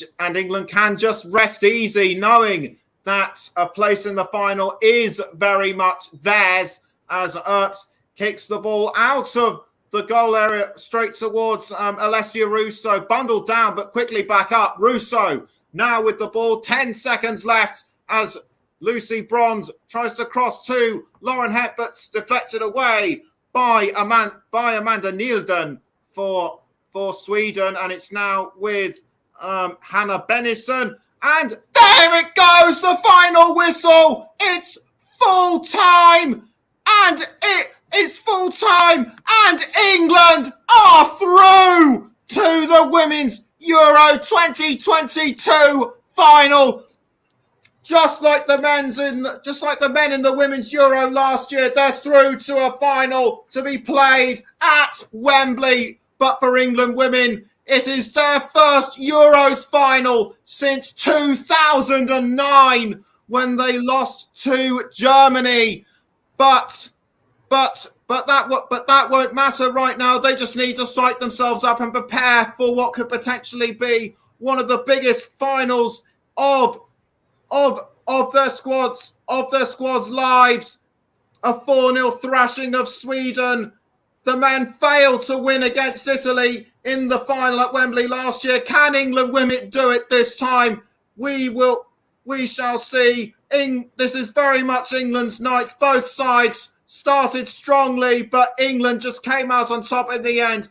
just rest easy, knowing that a place in the final is very much theirs, as Earps kicks the ball out of the goal area straight towards Alessia Russo, bundled down but quickly back up. Russo now with the ball, 10 seconds left as Lucy Bronze tries to cross to Lauren Hemp, but deflected away by Amanda Nielden for Sweden, and it's now with Hannah Bennison. And there it goes, the final whistle. It's full time, and it's full time, and England are through to the Women's Euro 2022 final. Just like the men in the women's Euro last year, they're through to a final to be played at Wembley. But for England women, it is their first Euros final since 2009 when they lost to Germany. But that won't matter right now. They just need to psych themselves up and prepare for what could potentially be one of the biggest finals of their squad's lives. A 4-0 thrashing of Sweden. The men failed to win against Italy in the final at Wembley last year. Can England women do it this time? We shall see. This is very much England's night. Both sides started strongly, but England just came out on top in the end.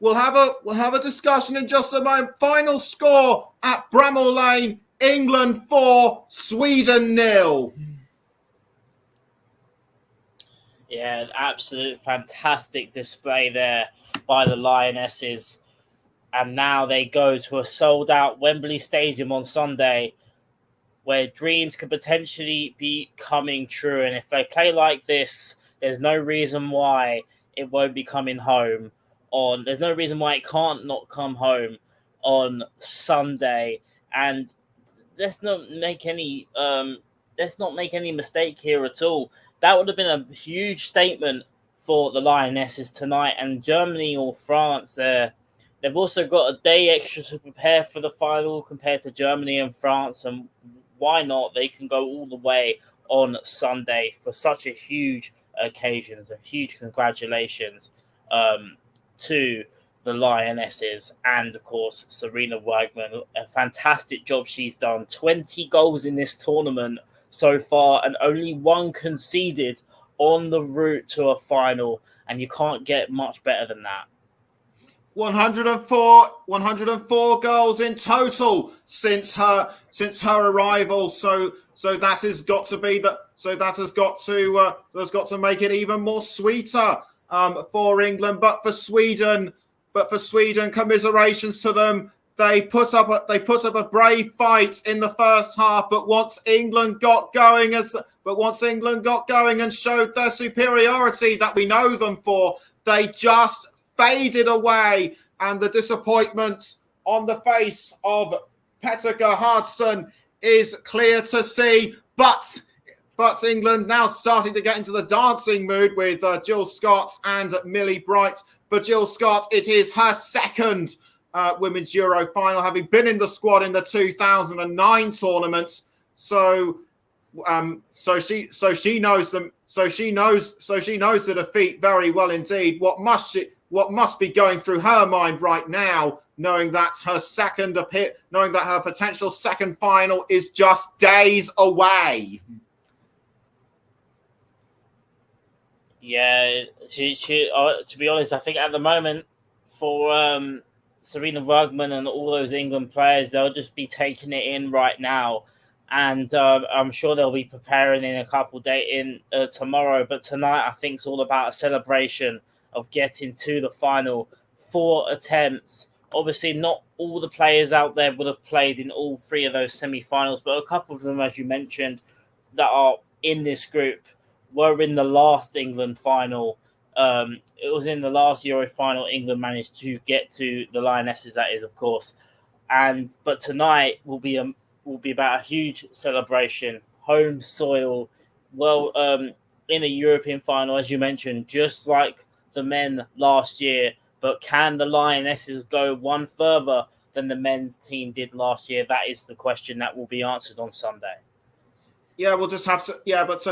We'll have a discussion in just a moment. Final score at Bramall Lane: England 4, Sweden 0. Yeah, an absolute fantastic display there by the Lionesses. And now they go to a sold-out Wembley Stadium on Sunday, where dreams could potentially be coming true. And if they play like this, there's no reason why it won't be coming home there's no reason why it can't not come home on Sunday. And let's not make any mistake here at all. That would have been a huge statement for the Lionesses tonight. And Germany or France, they've also got a day extra to prepare for the final compared to Germany and France. And why not? They can go all the way on Sunday for such a huge occasion. A huge congratulations to the Lionesses and, of course, Sarina Wiegman. A fantastic job she's done. 20 goals in this tournament so far and only one conceded on the route to a final. And you can't get much better than that. 104 goals in total since her arrival. So that has got to be that's got to make it even more sweeter for England. But for Sweden, commiserations to them. They put up a brave fight in the first half, but once England got going and showed their superiority that we know them for, they just faded away, and the disappointment on the face of Petter Gerhardsson is clear to see. But England now starting to get into the dancing mood with Jill Scott and Millie Bright. For Jill Scott, it is her second Women's Euro final, having been in the squad in the 2009 tournament. So she knows them. So she knows the defeat very well indeed. What must be going through her mind right now, knowing that her potential second final is just days away. Yeah, she to be honest, I think at the moment for Sarina Wiegman and all those England players, they'll just be taking it in right now. And I'm sure they'll be preparing in a couple days tomorrow. But tonight, I think it's all about a celebration of getting to the final. 4 attempts. Obviously, not all the players out there would have played in all 3 of those semi-finals, but a couple of them, as you mentioned, that are in this group were in the last England final. It was in the last Euro final England managed to get to the Lionesses, that is, of course. But tonight will be about a huge celebration, home soil, in a European final, as you mentioned, just like the men last year. But can the Lionesses go one further than the men's team did last year? That is the question that will be answered on Sunday. Yeah, we'll just have to. Yeah, but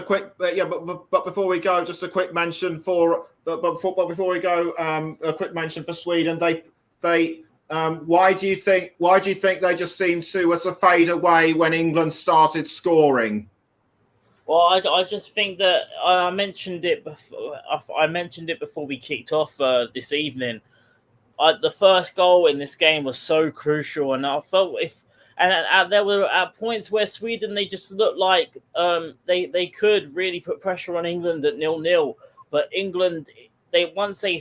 but before we go, just a quick mention for. But before we go, a quick mention for Sweden. Why do you think they just seemed to fade away when England started scoring? Well, I just think that I mentioned it before. I mentioned it before we kicked off this evening. The first goal in this game was so crucial, and I felt there were at points where Sweden, they just looked like they could really put pressure on England at 0-0. But England, once they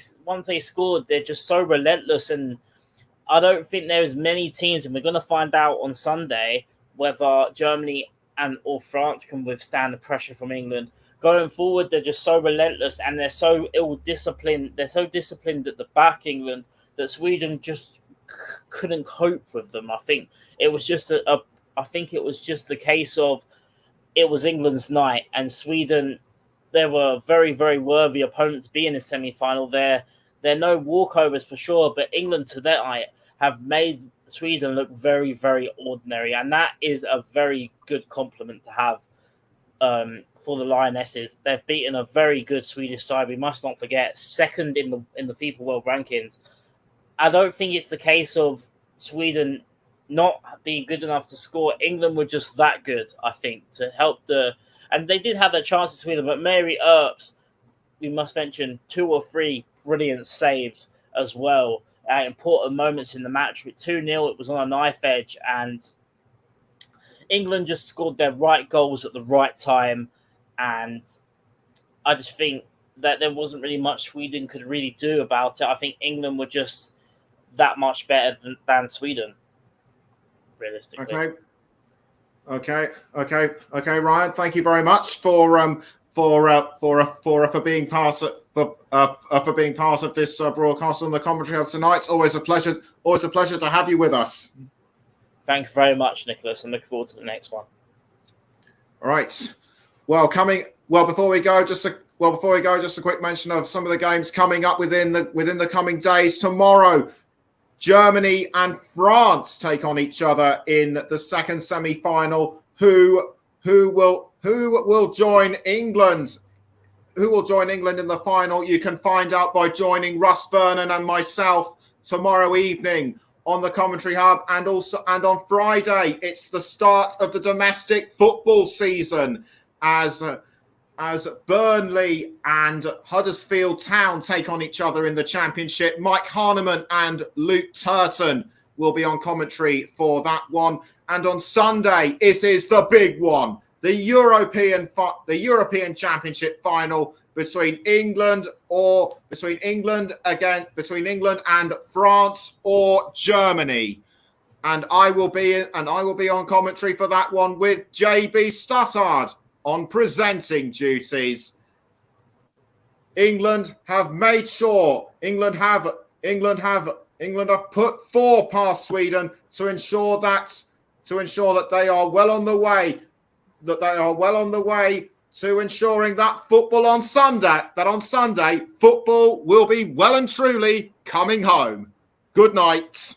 scored, they're just so relentless, and I don't think there's many teams, and we're going to find out on Sunday whether Germany and or France can withstand the pressure from England. Going forward, they're just so relentless and they're so ill-disciplined. They're so disciplined at the back, England, that Sweden just couldn't cope with them. I think it was just the case of it was England's night, and Sweden, they were a very, very worthy opponent to be in the semi-final. They're no walkovers for sure, but England tonight have made Sweden look very, very ordinary, and that is a very good compliment to have for the Lionesses. They've beaten a very good Swedish side. We must not forget, second in the FIFA World Rankings. I don't think it's the case of Sweden not being good enough to score. England were just that good, I think, to help and they did have their chances, Sweden, but Mary Earps, we must mention 2 or 3 brilliant saves as well at important moments in the match. With 2-0, it was on a knife edge, and England just scored their right goals at the right time, and I just think that there wasn't really much Sweden could really do about it. I think England were just that much better than Sweden, realistically. Okay, Ryan. Thank you very much for being part of this broadcast on the Commentary Hub tonight. Always a pleasure to have you with us. Thank you very much, Nicholas. I'm looking forward to the next one. All right. Before we go, just a quick mention of some of the games coming up within the coming days. Tomorrow, Germany and France take on each other in the second semi-final. Who will join England? Who will join England in the final? You can find out by joining Russ Vernon and myself tomorrow evening on the Commentary Hub, and on Friday. It's the start of the domestic football season as Burnley and Huddersfield Town take on each other in the Championship. Mike Harneman and Luke Turton will be on commentary for that one. And on Sunday, it is the big one, the European Championship final between England and France or Germany. And I will be on commentary for that one with JB Stuttard on presenting duties. England have put 4 past Sweden to ensure that they are well on the way. To ensuring that on Sunday, football will be well and truly coming home. Good night.